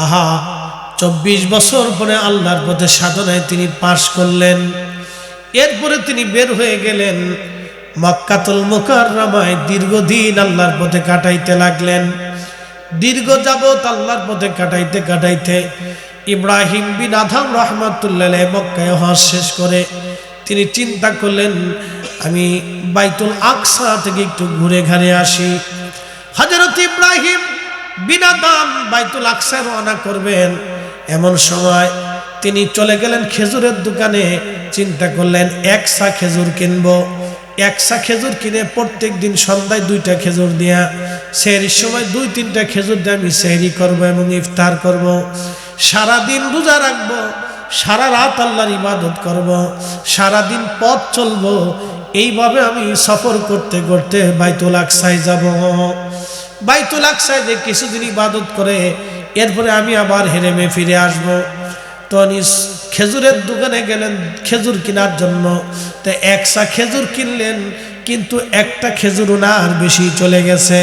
আহা 24 বছর পরে আল্লাহর পথে সাধনায় তিনি পাশ করলেন। এরপরে তিনি বের হয়ে গেলেন মক্কাতুল মুকাররমায়, দীর্ঘদিন আল্লাহর পথে কাটাইতে লাগলেন। দীর্ঘ যাবত আল্লাহর পথে কাটাইতে কাটাইতে ইব্রাহিম বিন আদহাম রাহমাতুল্লাহ আলাইহি মক্কায় হজ শেষ করে তিনি চিন্তা করলেন, আমি বাইতুল আকসা থেকে একটু ঘুরে ঘাড়ে আসি। হযরত ইব্রাহিম বিন আদহাম বাইতুল আকসায় রওনা করবেন, এমন সময় তিনি চলে গেলেন খেজুরের দোকানে। চিন্তা করলেন এক সা খেজুর কিনবো। এক সা খেজুর কিনে প্রত্যেক দিন সন্ধ্যায় 2টা খেজুর দিয়া সেহরির সময় 2-3টা খেজুর দিয়ে আমি সেহরি করবো এবং ইফতার করব। সারাদিন রোজা রাখবো, সারা রাত আল্লাহর ইবাদত করব, সারাদিন পথ চলবো। এইভাবে আমি সফর করতে করতে বাইতুল আকসায় যাব। বাইতুল আকসায় যে কিছুদিন ইবাদত করে এরপরে আমি আবার হেরেমে ফিরে আসব। তো খেজুরের দোকানে গেলেন খেজুর কেনার জন্য। তো এক সা খেজুর কিনলেন, কিন্তু একটা খেজুর ওনার বেশি চলে গেছে।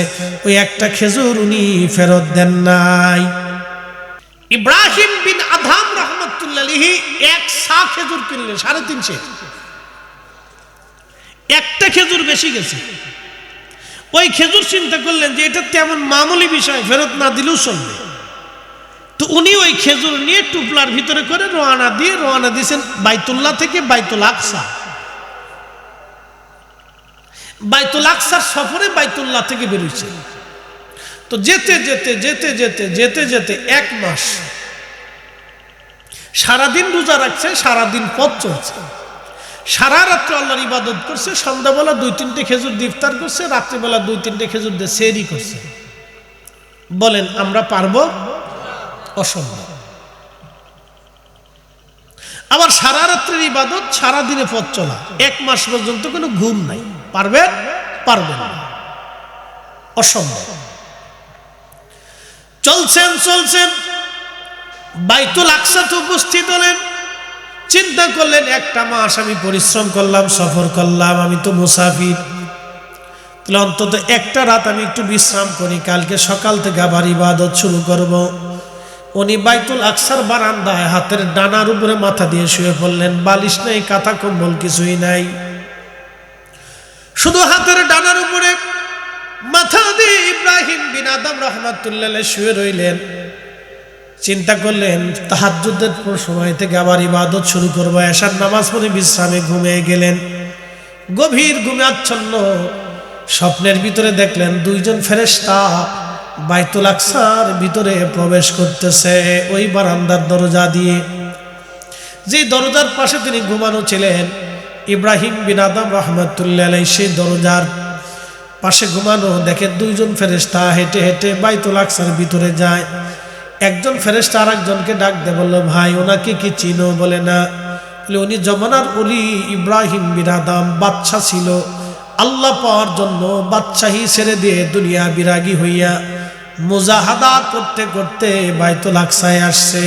ওই একটা খেজুর উনি ফেরত দেন নাই। ইব্রাহিম বিন আদহাম রাহমাতুল্লাহ আলাইহি এক সা খেজুর কিনলেন 350। একটা খেজুর বেশি গেছে। ওই খেজুর চিন্তা করলেন যে এটা তেমন মামুলি বিষয়, ফেরত না দিলেও চলবে। তো উনি ওই খেজুর নিয়ে টুপলার ভিতরে করে রওনা দিয়েছেন বাইতুল্লাহ থেকে বাইতুল আকসা। বাইতুল আকসার সফরে বাইতুল্লাহ থেকে বেরোচ্ছে। তো যেতে যেতে যেতে যেতে যেতে যেতে 1 মাস সারাদিন রোজা রাখছে, সারাদিন পথ চলছে, সারা রাত্রে আল্লাহর ইবাদত করছে, সন্ধ্যাবেলা 2-3টে খেজুর দিয়ে ইফতার করছে, রাত্রিবেলা 2-3টে খেজুর দিয়ে সেহরি করছে। বলেন আমরা পারবো? অসম্ভব। আবার সারা রাত্রের ইবাদত, সারা দিনে পথ চলা, 1 মাস পর্যন্ত কোনো ঘুম নাই। পারবেন? পারবেন না, অসম্ভব। চলছেন বাইতুল আকসাতে উপস্থিত হলেন। চিন্তা করলেন 1টা মাস আমি পরিশ্রম করলাম, সফর করলাম, আমি তো মুসাফির, তাহলে অন্তত একটা রাত আমি একটু বিশ্রাম করি, কালকে সকাল থেকে আবার ইবাদত শুরু করব। উনি বাইতুল আকসার বারান্দায় হাতের ডানার উপরে মাথা দিয়ে শুয়ে পড়লেন। বালিশ নাই, কাঁথা কম্বল কিছুই নাই, শুধু হাতের ডানার উপরে মাথা দিয়ে ইব্রাহিম বিন আদহাম রাহমাতুল্লাহ আলাইহি শুয়ে রইলেন। চিন্তা করলেন তাহাজ্জুদের সময় থেকে আবার ইবাদত শুরু করবো। এশার নামাজ পড়ে বিশ্রামে ঘুমিয়ে গেলেন। গভীর ঘুমে আচ্ছন্ন স্বপ্নের ভিতরে দেখলেন 2জন ফেরেশতা বাইতুল আকসার ভিতরে প্রবেশ করতেছে ওই বারান্দার দরজা দিয়ে। যে দরজার পাশে তিনি ঘুমানো ছিলেন, ইব্রাহিম বিন আদহাম রাহমাতুল্লাহ আলাইহি সেই দরজার পাশে ঘুমানো। দেখে 2জন ফেরেশতা হেঁটে হেঁটে বাইতুল আকসার ভিতরে যায়। একজন ফেরেশতা আরেকজনকে ডাক দিয়ে বলল, ভাই ওনাকে কি চিনো? বলে না। উনি জমানার ওলি ইব্রাহিম বিন আদহাম, বাদশা ছিল। আল্লাহ পাওয়ার জন্য বাদশাহী ছেড়ে দিয়ে দুনিয়া বিরাগী হইয়া মুজাহাদা করতে করতে বাইতুল আকসায় আসছে।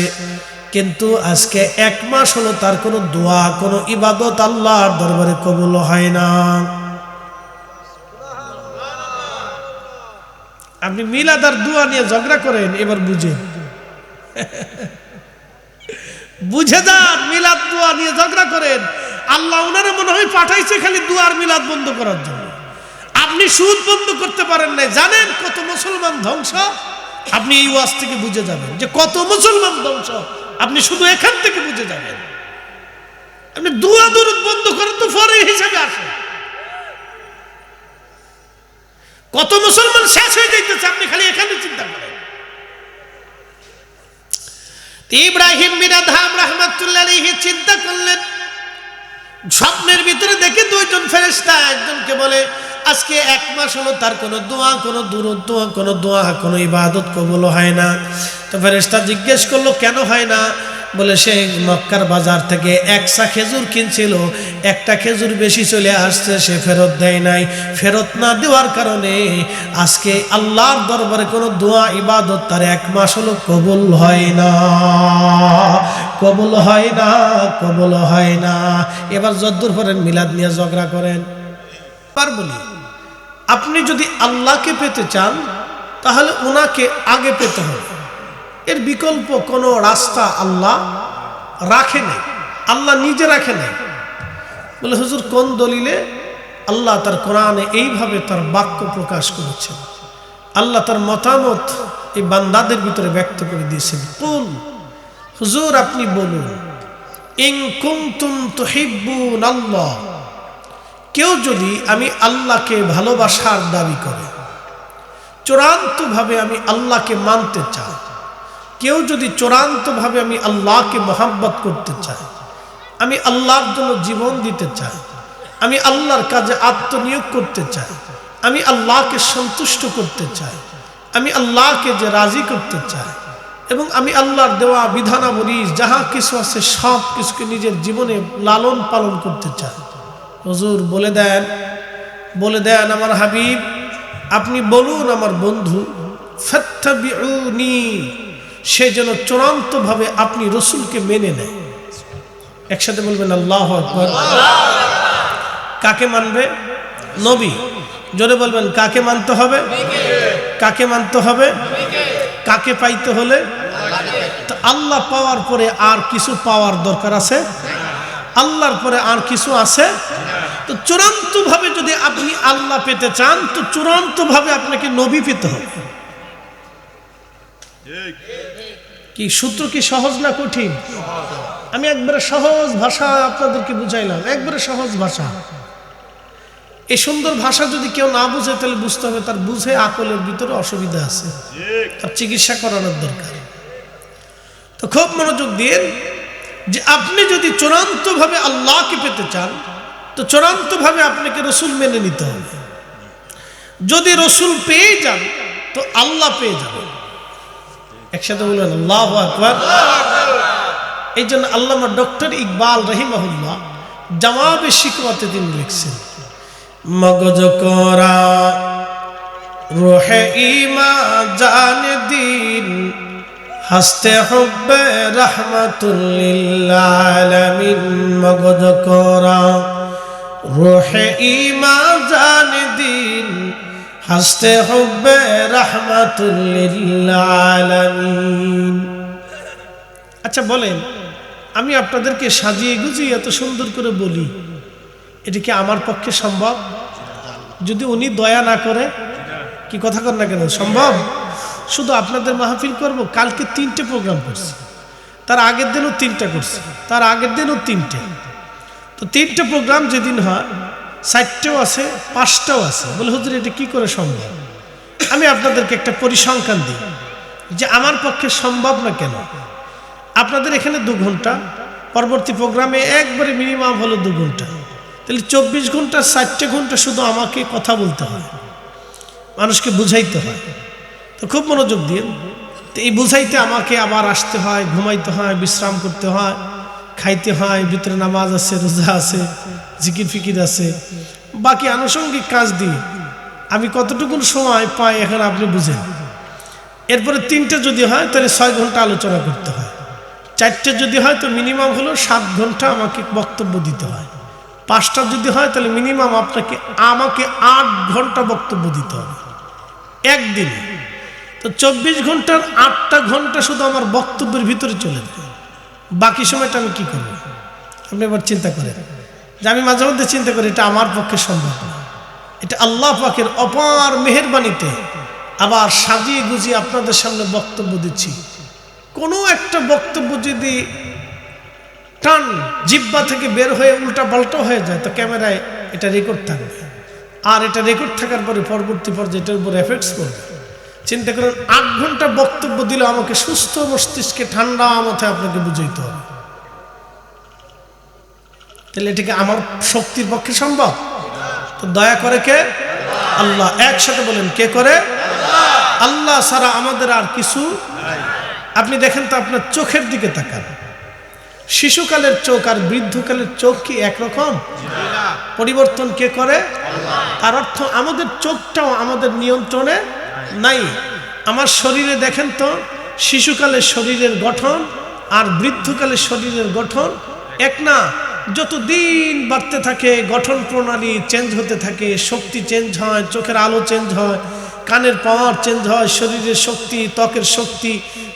কিন্তু আজকে 1 মাস হলো তার কোনো দোয়া, কোনো ইবাদত আল্লাহর দরবারে কবুল হয় না। আপনি মিলাদ আর দোয়া নিয়ে ঝগড়া করেন, এবার বুঝে যান। মিলাদ দোয়া নিয়ে ঝগড়া করেন, আল্লাহ ওনারা মনে হয় পাঠাইছে খালি দোয়ার মিলাদ বন্ধ করার জন্য। আপনি সুদ বন্ধ করতে পারেন নাই। জানেন কত মুসলমান ধ্বংস? আপনি এই ওয়াজ থেকে বুঝে যাবেন যে কত মুসলমান ধ্বংস। আপনি শুধু এখান থেকে বুঝে যাবেন। আপনি দোয়া দরুদ বন্ধ করেন তো ফরজ হিসাবে আসে। কত মুসলমান শেষ হয়ে যাইতেছে, আপনি খালি এখানে চিন্তা করেন। ইব্রাহিম বিন আদহাম রাহমাতুল্লাহ আলাইহি চিন্তা করলেন, স্বপ্নের ভিতরে দেখে 2জন ফেরেশতা একজনকে বলে, আজকে 1 মাস হলো তার কোনো দোয়া, কোনো দুরূদ, কোনো ইবাদত কবুল হয় না। তো ফেরেশতা জিজ্ঞেস করলো কেন হয় না? বলে সে মক্কার বাজার থেকে 1 সা খেজুর কিনছিল, একটা খেজুর বেশি চলে আসছে, সে ফেরত দেয় নাই। ফেরত না দেওয়ার কারণে আজকে আল্লাহর দরবারে কোনো দোয়া ইবাদত তার 1 মাস হলো কবুল হয় না, কবুল হয় না, কবুল হয় না। এবার যদ্দূর করেন মিলাদ নিয়ে ঝগড়া করেন। আর বলি, আপনি যদি আল্লাহকে পেতে চান তাহলে ওনাকে আগে পেতে হবে। এর বিকল্প কোনো রাস্তা আল্লাহ রাখে নাই, আল্লাহ নিজে রাখে নাই। বলে হুজুর কোন দলিলে? আল্লাহ তার কোরআনে এইভাবে তার বাক্য প্রকাশ করেছেন, আল্লাহ তার মতামত এই বান্দাদের ভিতরে ব্যক্ত করে দিয়েছেন। কুল, হুজুর আপনি বলুন, ইন কুনতুম তুহিব্বুনাল্লাহ, কেউ যদি আমি আল্লাহকে ভালোবাসার দাবি করে, চূড়ান্তভাবে আমি আল্লাহকে মানতে চাই, কেউ যদি চূড়ান্তভাবে আমি আল্লাহকে মহাব্বত করতে চাই, আমি আল্লাহর জন্য জীবন দিতে চাই, আমি আল্লাহর কাজে আত্মনিয়োগ করতে চাই, আমি আল্লাহকে সন্তুষ্ট করতে চাই, আমি আল্লাহকে যে রাজি করতে চাই, এবং আমি আল্লাহর দেওয়া বিধানাবলী যাহা কিছু আছে সব কিছুকে নিজের জীবনে লালন পালন করতে চাই, হুজুর বলে দেন আমার হাবিব, আপনি বলুন আমার বন্ধু, ফাত্তাবিউনি, সে যেন চূড়ান্তভাবে আপনি রসুলকে মেনে নেয়। একসাথে বলবেন আল্লাহু আকবার। কাকে মানবে? নবী। জোরে বলবেন কাকে মানতে হবে? কাকে মানতে হবে? কাকে পাইতে হলে? তো আল্লাহ পাওয়ার পরে আর কিছু পাওয়ার দরকার আছে? আল্লাহর পরে আর কিছু আছে? তো চূড়ান্তভাবে যদি আপনি আল্লাহ পেতে চান, তো চূড়ান্তভাবে আপনাকে নবী পেতে হবে। কি সূত্র কি সহজ না কঠিন? আমি একবারে সহজ ভাষা আপনাদেরকে বুঝাইলাম, একবারে সহজ ভাষা। এই সুন্দর ভাষা যদি কেউ না বুঝে তাহলে বুঝতে হবে তার বুঝে আকলের ভিতরে অসুবিধা আছে, তার চিকিৎসা করানোর দরকার। তো খুব মনোযোগ দিন যে আপনি যদি চূড়ান্তভাবে আল্লাহকে পেতে চান, তো চূড়ান্তভাবে আপনাকে রসুল মেনে নিতে হবে। যদি রসুল পেয়ে যান তো আল্লাহ পেয়ে যাবেন। একসাথে বলবেন আল্লাহু আকবার। এই জন্য আল্লামা ডক্টর ইকবাল রহিমাহুল্লাহ জওয়াবে শিকওয়াতে তিনি লিখছেন, মগজ কোরা রুহে ঈমান জান দিন হস্তে হুব্বে রহমাতুল লিল আলামিন। মগজ কোরা রুহে ঈমান জান দিন হস্তে হুব্বে রহমাতুল লিল আলামিন। আচ্ছা বলেন, আমি আপনাদেরকে সাজিয়ে গুজিয়ে এত সুন্দর করে বলি, এটা কি আমার পক্ষে সম্ভব? যদি উনি দয়া না করে, কি কথা কর না কেন, সম্ভব? শুধু আপনাদের মাহফিল করব, কালকে 3টে প্রোগ্রাম করছি, তার আগের দিনও 3টা করছি, তার আগের দিনও 3টে। তো 3টে প্রোগ্রাম যেদিন হয় 4টেও আছে, 5টাও আছে। বলে হুজুর এটা কি করে সম্ভব? আমি আপনাদেরকে একটা পরিসংখ্যান দিই যে আমার পক্ষে সম্ভব না কেন। আপনাদের এখানে 2 ঘন্টা, পরবর্তী প্রোগ্রামে একবারে মিনিমাম হলো 2 ঘন্টা, তাহলে 24 ঘন্টা 4টে ঘন্টা শুধু আমাকে কথা বলতে হয়, মানুষকে বুঝাইতে হয়। তো খুব মনোযোগ দিয়ে, তো এই বুঝাইতে আমাকে আবার আসতে হয়, ঘুমাইতে হয়, বিশ্রাম করতে হয়, খাইতে হয়, ভিতরে নামাজ আছে, রোজা আছে, জিকির ফিকির আছে, বাকি আনুষঙ্গিক কাজ দিয়ে আমি কতটুকু সময় পাই এখন আপনি বুঝেন। এরপরে 3টে যদি হয় তাহলে 6 ঘন্টা আলোচনা করতে হয়, 4টে যদি হয় তো মিনিমাম হলো 7 ঘন্টা আমাকে বক্তব্য দিতে হয়, 5টা যদি হয় তাহলে মিনিমাম আমাকে 8 ঘন্টা বক্তব্য দিতে হবে একদিনে। তো 24 ঘন্টার 8টা ঘন্টা শুধু আমার বক্তব্যের ভিতরে চলে যায়, বাকি সময়টা আমি কি করব? আপনি এবার চিন্তা করেন যে আমি মাঝে মধ্যে চিন্তা করি এটা আমার পক্ষে সম্ভব না, এটা আল্লাহ পাকের অপার মেহেরবানিতে আবার সাজিয়ে গুজিয়ে আপনাদের সামনে বক্তব্য দিচ্ছি। কোনো একটা বক্তব্য যদি টান জিহ্বা থেকে বের হয়ে উল্টা পাল্টা হয়ে যায় তো ক্যামেরায় এটা রেকর্ড থাকবে, আর এটা রেকর্ড থাকার পরে পরবর্তী পর্যায়ে এটার উপর এফেক্টস করবে। চিন্তা করেন 8 ঘন্টা বক্তব্য দিলে আমাকে সুস্থ মস্তিষ্কে ঠান্ডা মাথায় আপনাকে বুঝাইতে হবে, তাহলে এটাকে আমার শক্তির পক্ষে সম্ভব? তো দয়া করে কে? আল্লাহ। একসাথে বলেন কে করে? আল্লাহ ছাড়া আমাদের আর কিছু। আপনি দেখেন তো আপনার চোখের দিকে তাকান, শিশুকালের চোখ আর বৃদ্ধকালের চোখ কি একরকম? পরিবর্তন কে করে? তার অর্থ আমাদের চোখটাও আমাদের নিয়ন্ত্রণে নাই। আমার শরীরে দেখেন তো শিশুকালের শরীরের গঠন আর বৃদ্ধকালের শরীরের গঠন এক না। যত দিন বাড়তে থাকে গঠন প্রণালী চেঞ্জ হতে থাকে, শক্তি চেঞ্জ হয়, চোখের আলো চেঞ্জ হয়, কানের পাওয়ার চেঞ্জ হয়, শরীরের শক্তি, ত্বকের শক্তি,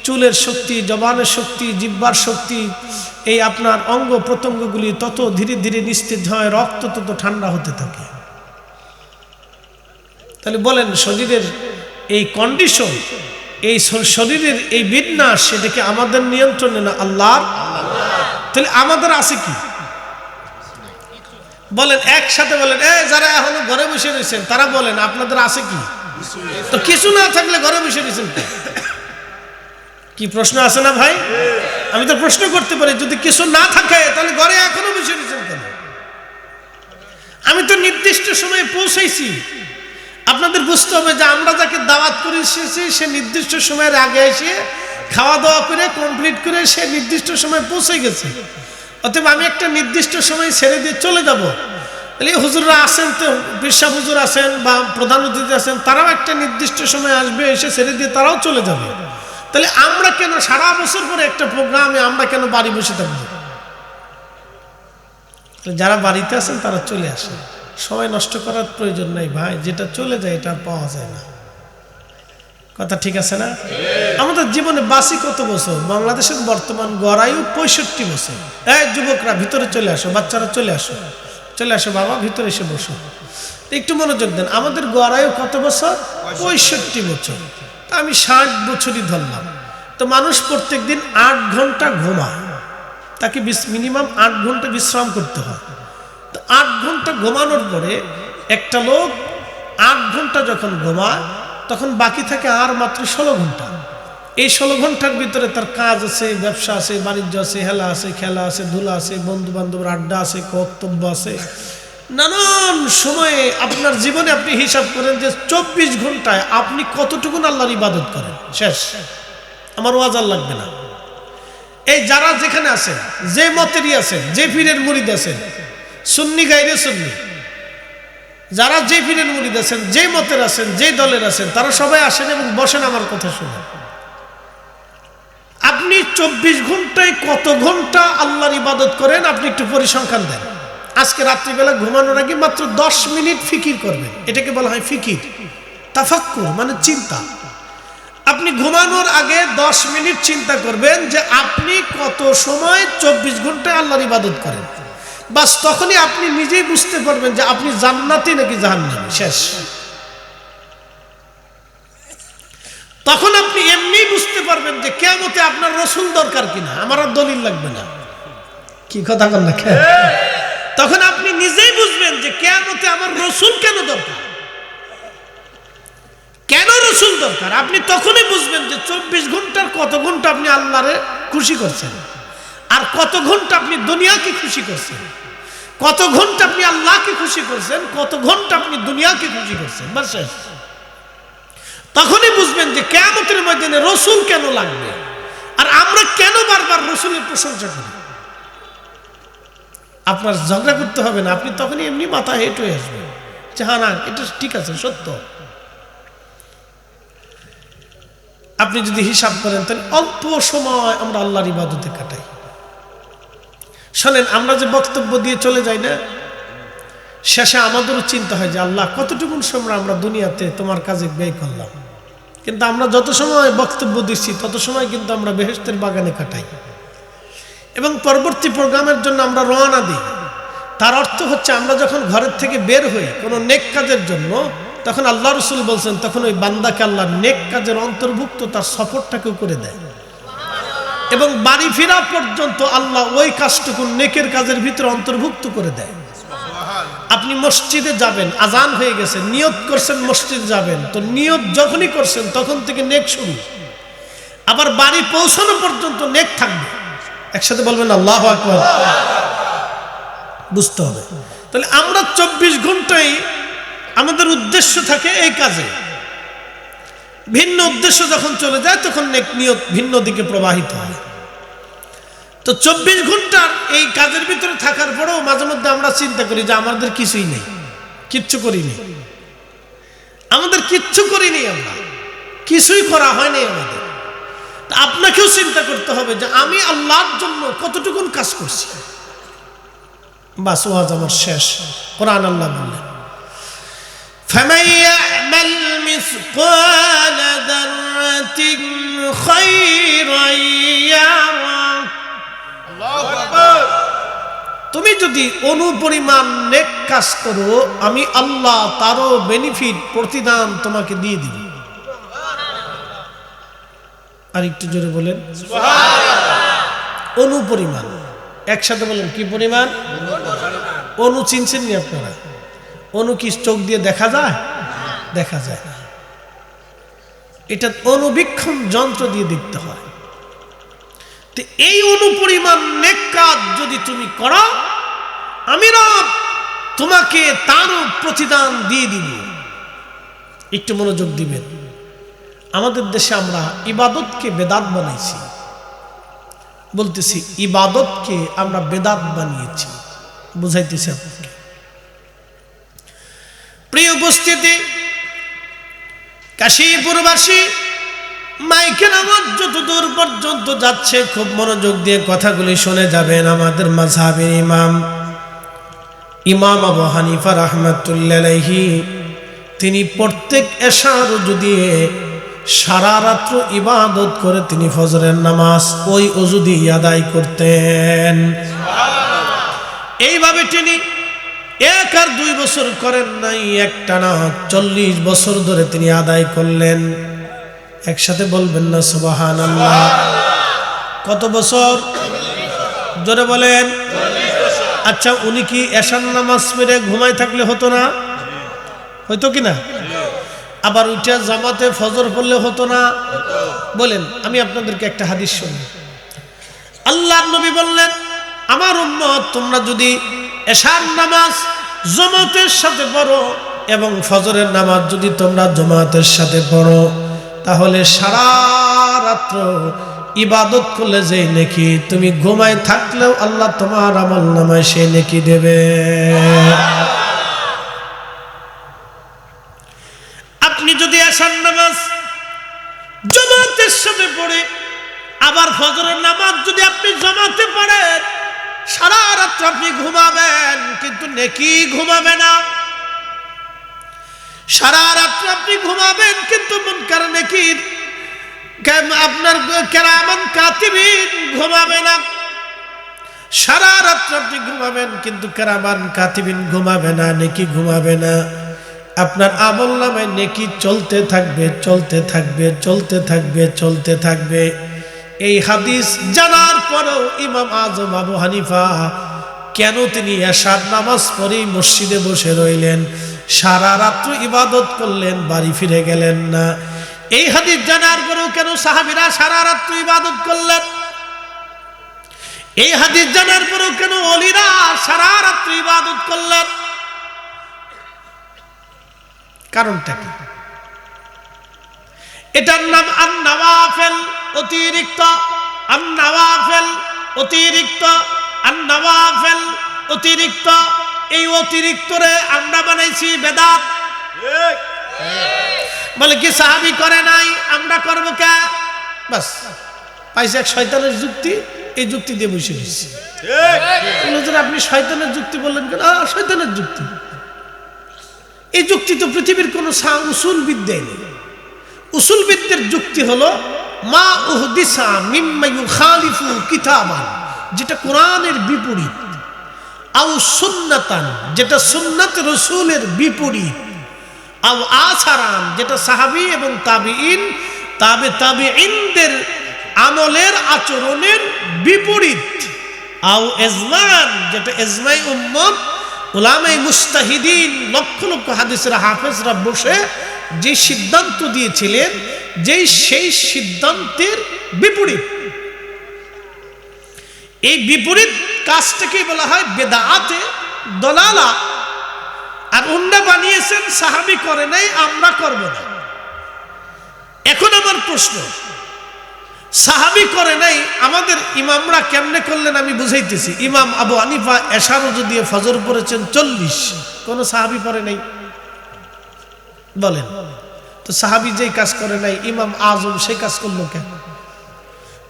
চুলের শক্তি, জবানের শক্তি, জিহ্বার শক্তি, এই আপনার অঙ্গ প্রত্যঙ্গগুলি তত ধীরে ধীরে নিস্তেজ হয়, রক্ত তত ঠান্ডা হতে থাকে। তাহলে বলেন শরীরের এই কন্ডিশন, এই শরীরের এই বিন্যাস, সেটা কি আমাদের নিয়ন্ত্রণে না আল্লাহর? তাহলে আমাদের আছে কি? বলেন একসাথে বলেন, যারা এখনো ঘরে বসে রয়েছেন তারা বলেন আপনাদের আছে কি? তো কিছু না থাকলে ঘরে বসে রয়েছেন কি? প্রশ্ন আছে না ভাই? আমি তো প্রশ্ন করতে পারি, যদি কিছু না থাকে তাহলে ঘরে এখনো বসে রয়েছেন কেন? আমি তো নির্দিষ্ট সময়ে পৌঁছাইছি। আপনাদের বুঝতে হবে যে আমরা যাকে দাওয়াত করে এসেছি সে নির্দিষ্ট সময়ের আগে এসে খাওয়া দাওয়া করে কমপ্লিট করে সে নির্দিষ্ট সময় পৌঁছে গেছে। অতএব আমি একটা নির্দিষ্ট সময় ছেড়ে দিয়ে চলে যাব। তাহলে হুজুররা আছেন, তো বিশাপ হুজুর আছেন বা প্রধান অতিথি আছেন, তারাও একটা নির্দিষ্ট সময় আসবে, এসে ছেড়ে দিয়ে তারাও চলে যাবে। তাহলে আমরা কেন সারা বছর পরে একটা প্রোগ্রামে আমরা কেন বাড়ি বসে থাকবো? যারা বাড়িতে আছেন তারা চলে আসেন, সময় নষ্ট করার প্রয়োজন নাই ভাই। যেটা চলে যায় এটা আর পাওয়া যায় না। কথা ঠিক আছে না? আমাদের জীবনে বাসি কত বছর? বাংলাদেশের বর্তমান গড় আয়ু 65 বছর। যুবকরা ভিতরে চলে আসো, বাচ্চারা চলে আসো, চলে আসো বাবা, ভিতরে এসে বসো। একটু মনোযোগ দেন। আমাদের গড় আয়ু কত বছর? 65 বছর। তা আমি 60 বছরই ধরলাম। তো মানুষ প্রত্যেক দিন 8 ঘন্টা ঘুমায়, তাকে মিনিমাম 8 ঘন্টা বিশ্রাম করতে হয়। তো 8 ঘন্টা ঘুমানোর পরে একটা লোক 8 ঘন্টা যখন ঘুমায় তখন বাকি থাকে আর মাত্র 16 ঘন্টা। এই 16 ঘন্টার ভিতরে তার কাজ আছে, ব্যবসা আছে, বাণিজ্য আছে, হেলা আছে, খেলা আছে, ধুলা আছে, বন্ধু বান্ধবের আড্ডা আছে, কর্তব্য আছে, নানান সময়ে আপনার জীবনে আপনি হিসাব করেন যে 24 ঘন্টায় আপনি কতটুকুন আল্লাহর ইবাদত করেন। শেষ। আমার ওয়াজ আর লাগবে না। এই যারা যেখানে আছেন, যে মতেরই আছেন, যে পীরের মুরিদ আছেন, সুন্নি গাইরে সুন্নি, যারা যে পীরের মুরিদ আছেন, যে মতের আছেন, যে দলের আছেন, তারা সবাই আসেন এবং বসেন আমার কথা শুনে। আপনি 24 ঘন্টায় কত ঘন্টা আল্লাহর ইবাদত করেন আপনি একটু পরিসংখ্যান দেন। আজকে রাত্রিবেলা ঘুমানোর আগে মাত্র 10 মিনিট ফিকির করবেন। এটাকে বলা হয় ফিকির, তাফাক্কুর, মানে চিন্তা। আপনি ঘুমানোর আগে 10 মিনিট চিন্তা করবেন যে আপনি কত সময় 24 ঘন্টায় আল্লাহর ইবাদত করেন। বাস তখনই আপনি নিজেই বুঝতে পারবেন যে আপনি জান্নাতি নাকি জাহান্নামী। শেষ। তখন আপনি এমনি বুঝতে পারবেন যে কিয়ামতে আপনার রাসূল দরকার কিনা, আমার আর দলিল লাগবে না। কি কথা বল না? তখন আপনি নিজেই বুঝবেন যে কিয়ামতে আমার রাসূল কেন দরকার, কেন রাসূল দরকার। আপনি তখনই বুঝবেন যে 24 ঘন্টার কত ঘন্টা আপনি আল্লাহরে খুশি করছেন, আর কত ঘন্টা আপনি দুনিয়াকে খুশি করছেন, কত ঘন্টা আপনি আল্লাহকে খুশি করছেন, কত ঘন্টা আপনি দুনিয়াকে খুশি করছেন। বাস শেষ। তখনই বুঝবেন যে কিয়ামতের ময়দানে রাসূল কেন লাগবে, আর আমরা কেন বারবার রাসূলের প্রশংসা করি। আপনার ঝগড়া করতে হবে না, আপনি তখনই এমনি মাথা হেঁট হয়ে আসবেন যে হ্যাঁ না এটা ঠিক আছে, সত্য। আপনি যদি হিসাব করেন তাহলে অল্প সময় আমরা আল্লাহর ইবাদতে কাটাই। শোনেন, আমরা যে বক্তব্য দিয়ে চলে যাই না, শেষে আমাদেরও চিন্তা হয় যে আল্লাহ কতটুকু সময় আমরা দুনিয়াতে তোমার কাজে ব্যয় করলাম। কিন্তু আমরা যত সময় বক্তব্য দিচ্ছি তত সময় কিন্তু আমরা বেহেশতের বাগানে কাটাই এবং পরবর্তী প্রোগ্রামের জন্য আমরা রওনা দিই। তার অর্থ হচ্ছে আমরা যখন ঘরের থেকে বের হই কোনো নেক কাজের জন্য, তখন আল্লাহ রাসূল বলছেন তখন ওই বান্দাকে আল্লাহ নেক কাজের অন্তর্ভুক্ত তার সফরটাকেও করে দেয় এবং বাড়ি ফেরা পর্যন্ত আল্লাহ ওই কাজটুকু নেকের কাজের ভিতরে অন্তর্ভুক্ত করে দেয়। আপনি মসজিদে যাবেন, আজান হয়ে গেছে, নিয়ত করছেন মসজিদে যাবেন, তো নিয়ত যখনই করছেন তখন থেকে নেক শুরু। আবার বাড়ি পৌঁছানো পর্যন্ত নেক থাকবে। একসাথে বলবেন আল্লাহু আকবার। বুঝতে হবে। তাহলে আমরা 24 ঘন্টায় আমাদের উদ্দেশ্য থাকে এই কাজে, ভিন্ন উদ্দেশ্য যখন চলে যায় তখন নেক নিয়ত ভিন্ন দিকে প্রবাহিত হয়। তো 24 ঘন্টার এই কাজের ভিতরে থাকার পরেও মাঝে মধ্যে আমরা চিন্তা করি যে আমাদের কিছুই নেই, কিচ্ছু করিনি, আমাদের কিচ্ছু করিনি, আমরা কিছুই করা হয়নি আমাদের। আপনাকেও চিন্তা করতে হবে যে আমি আল্লাহর জন্য কতটুকুন কাজ করছি। বাস ওয়াজ আমার শেষ। কোরআন আল্লাহ বললেন فَمَن يَعْمَلْ مِثْقَالَ ذَرَّةٍ خيرا يرى الله أكبر তুমি যদি অনুপরিমাণ নেক কাজ করো আমি আল্লাহ তারও বেনিফিট প্রতিদান তোমাকে দিয়ে দিব আর একটু জোরে বলেন সুবহানাল্লাহ অনুপরিমাণ একসাথে বলেন কি পরিমাণ অনু চিনছেন নি আপনারা অনু কি চোখ দিয়ে দেখা যায় দেখা যায় না এটা অনুবীক্ষণ যন্ত্র দিয়ে দেখতে হয় তো এই অনুপরিমাণ নেক কাজ যদি তুমি করো আমি রব তোমাকে তারও প্রতিদান দিয়ে দিব একটু মনোযোগ দিবেন আমাদের দেশে আমরা ইবাদতকে বেদাত বানাইছি বলতেছি ইবাদতকে আমরা বেদাত বানিয়েছি বুঝাইতেছি আপনাকে প্রিয় উপস্থিতি কাশীপুরবাসী মাইকের আওয়াজ যত দূর পর্যন্ত যাচ্ছে খুব মনোযোগ দিয়ে কথাগুলি শুনে যাবেন আমাদের মাযহাবের ইমাম আবু হানিফা রাহমাতুল্লাহি আলাইহি তিনি প্রত্যেক এশা রুজু দিয়ে সারা রাত্র ইবাদত করে তিনি ফজরের নামাজ ওই ওযু দিয়ে আদায় করতেন এইভাবে তিনি 1 আর 2 বছর করেন নাই একটানা 40 বছর ধরে তিনি আদায় করলেন একসাথে বলবেন না সুবহানাল্লাহ কত বছর জোরে বলেন 40 বছর আচ্ছা উনি কি এশার নামাজ পড়ে ঘুমায় থাকলে হতো না হয়তো কি না আবার উঠে জামাতে ফজর পড়লে হতো না বলেন আমি আপনাদেরকে একটা হাদিস শুনি আল্লাহর নবী বললেন আমার উম্মত তোমরা যদি এশার নামাজ জামাতের সাথে পড়ো এবং ফজরের নামাজ যদি তোমরা জামাতের সাথে পড়ো তাহলে সারা রাত্র ইবাদত করলে যে নেকি তুমি ঘুমায় থাকলেও আল্লাহ তোমার আমলনামায় সেই নেকি দেবে আপনি যদি এশার নামাজ জামাতের সাথে পড়ে আবার ফজরের নামাজ যদি আপনি জামাতে পড়েন সারা রাত আপনি ঘুমাবেন কিন্তু নেকি ঘুমাবে না সারা রাত আপনি ঘুমাবেন কিন্তু মুনকার নেকির আপনার কিরামান কাতিবিন ঘুমাবে না সারা রাত আপনি ঘুমাবেন কিন্তু কিরামান কাতিবিন ঘুমাবে না নেকি ঘুমাবে না আপনার আমলনামায় নেকি চলতে থাকবে চলতে থাকবে চলতে থাকবে চলতে থাকবে এই হাদিস জানার পরেও ইমাম আজম আবু হানিফা কেন তিনি এশার নামাজ পড়েই মসজিদে বসে রইলেন সারা রাত্র ইবাদত করলেন বাড়ি ফিরে গেলেন না এই হাদিস জানার পরেও কেন সাহাবীরা সারা রাত্র ইবাদত করলেন এই হাদিস জানার পরেও কেন ওলিরা সারা রাত্র ইবাদত করলেন কারণটা কি এটার নাম আন-নওয়াফিল অতিরিক্ত আন-নওয়াফিল অতিরিক্ত আন-নওয়াফিল অতিরিক্ত এই অতিরিক্তরে আমরা বানাইছি বেদাত ঠিক বলে কি সাহাবী করে নাই আমরা করব কে বাস পাইছে এক শয়তানের যুক্তি এই যুক্তি দিয়ে বসে দিচ্ছি ঠিক হুজুর আপনি শয়তানের যুক্তি বললেন কেন শয়তানের যুক্তি এই যুক্তি তো পৃথিবীর কোনো উসুল বিদ্যায় নেই উসুল বিদ্যার যুক্তি হলো মা উহদিসা মিম্মা ইউখালিফু কিতাবান যেটা কোরআনের বিপরীত আও সুন্নাতান যেটা সুন্নাত রাসূলের বিপরীত আও আসারান যেটা সাহাবী এবং তাবিঈন তাবিঈনদের আমলের আচরণের বিপরীত আও ইজমান যেটা ইজমাই উম্মত উলামায়ে মুস্তাহিদিন লক্ষ লক্ষ হাদিসের হাফেজরা বসে যে সিদ্ধান্ত দিয়েছিলেন যেই সেই সিদ্ধান্তের বিপরীত এই বিপরীত কাজটাকে বলা হয় বেদাতে দলালা আর উন্না বানিয়েছেন সাহাবী করে নাই আমরা করব না এখন আমার প্রশ্ন সাহাবী করে নাই আমাদের ইমামরা কেমনে করলেন আমি বুঝাইতেছি ইমাম আবু হানিফা এশা রুজু দিয়ে ফজর পড়েছেন 40 কোন সাহাবী পড়ে নাই বলেন তো সাহাবী যেই কাজ করে নাই ইমাম আজম সেই কাজ করলো কেন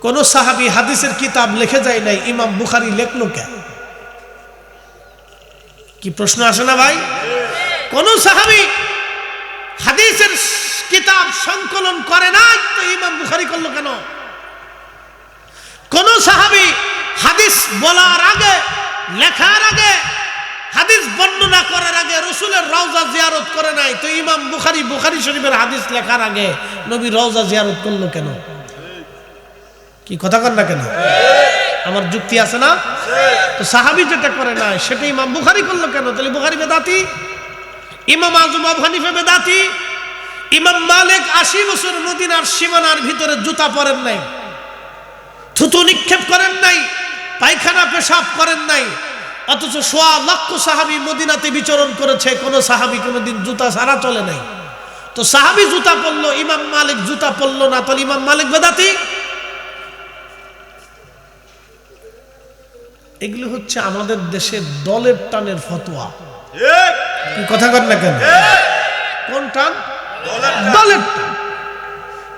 কোন সাহাবী হাদিসের কিতাব লিখে যায় নাই ইমাম বুখারী লিখলো কেন কি প্রশ্ন আসে না ভাই কোন সাহাবী হাদিসের কিতাব সংকলন করে নাই, তো ইমাম বুখারী করলো কেন? কোন সাহাবী হাদিস বলার আগে, লেখার আগে, হাদিস বর্ণনা করার আগে রাসূলের রওজা জিয়ারত করে নাই, তো ইমাম বুখারী বুখারী শরীফের হাদিস লেখার আগে নবীর রওজা জিয়ারত করলো কেন? কি কথা কন না কেন? আমার যুক্তি আছে না? তো সাহাবী যেটা করে নাই সেটা ইমাম বুখারী করলো কেন? তাহলে বুখারী বেদাতি, ইমাম আযম আবু হানিফা বেদাতি, ইমাম মালিক 80 বছর মদিনার সীমানার ভিতরে জুতা পরেন নাই, থুতু নিক্ষেপ করেন নাই, পায়খানা পেশাব করেন নাই, অথচ সোয়া লক্ষ সাহাবী মদিনাতে বিচরণ করেছে, কোন সাহাবী কোনোদিন জুতা ছাড়া চলে নাই। তো সাহাবী জুতা পরলো, ইমাম মালিক জুতা পরলো না, তাহলে ইমাম মালিক বেদাতি? এগুলো হচ্ছে আমাদের দেশের দলের টানের ফতোয়া। কি কথা কর না কেন? কোন টান? দলের টান।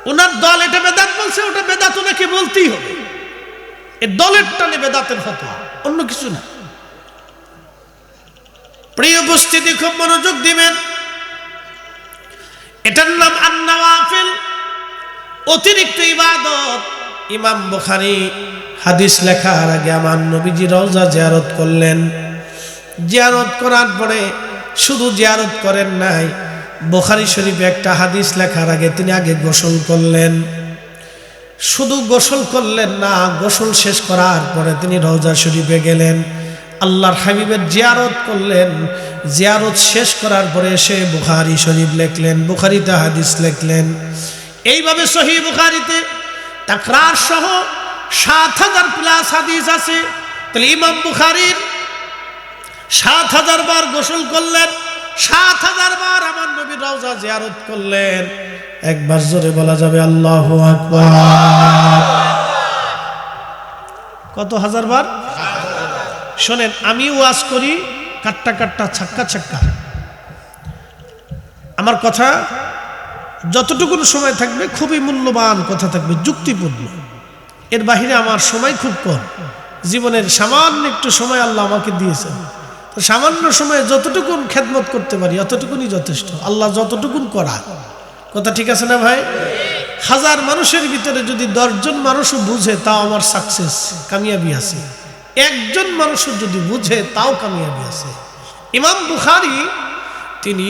ওনার দল এটা বেদাত বলছে, ওটা বেদাত ওনাকে বলতেই হবে। এই দলের টানে বেদাতের ফতোয়া, অন্য কিছু না। প্রিয় উপস্থিতি, খুব মনোযোগ দিবেন। এটার নাম আন-নওয়াফিল, অতিরিক্ত ইবাদত। ইমাম বুখারী হাদিস লেখার আগে আমার নবীজি রওজা জিয়ারত করলেন। জিয়ারত করার পরে শুধু জিয়ারত করেন নাই, বুখারী শরীফে একটা হাদিস লেখার আগে তিনি আগে গোসল করলেন। শুধু গোসল করলেন না, গোসল শেষ করার পরে তিনি রওজা শরীফে গেলেন, আল্লাহর হাবিবের জিয়ারত করলেন। জিয়ারত শেষ করার পরে এসে বুখারী শরীফ লিখলেন, বুখারীতে হাদিস লিখলেন। এইভাবে সহিহ বুখারীতে তাকরার সহ ৭,০০০ প্লাস হাদিস আছে। তাহলে ইমাম বুখারীর ৭,০০০ বার গোসল করলেন, ৭,০০০ বার আমার নবীর রওজা জিয়ারত করলেন। একবার জোরে বলা যাবে আল্লাহু আকবার। কত হাজার বার? শোনেন, আমি ওয়াজ করি কাট্টা কাট্টা, ছাক্কা ছাক্কা। আমার কথা যতটুকু সময় থাকবে খুবই মূল্যবান কথা থাকবে, যুক্তিপূর্ণ। এর বাহিরে আমার সময় খুব কম। জীবনের সামান্য একটু সময় আল্লাহ আমাকে দিয়েছেন, তো সামান্য সময়ে যতটুকুন খেদমত করতে পারি অতটুকুনই যথেষ্ট। আল্লাহ যতটুকুন করা, কথা ঠিক আছে না ভাই? 1000 মানুষের ভিতরে যদি 10 জন মানুষও বুঝে তাও আমার সাকসেস, কামিয়াবি আছে। একজন মানুষও যদি বুঝে তাও কামিয়াবি আছে। ইমাম বুখারী তিনি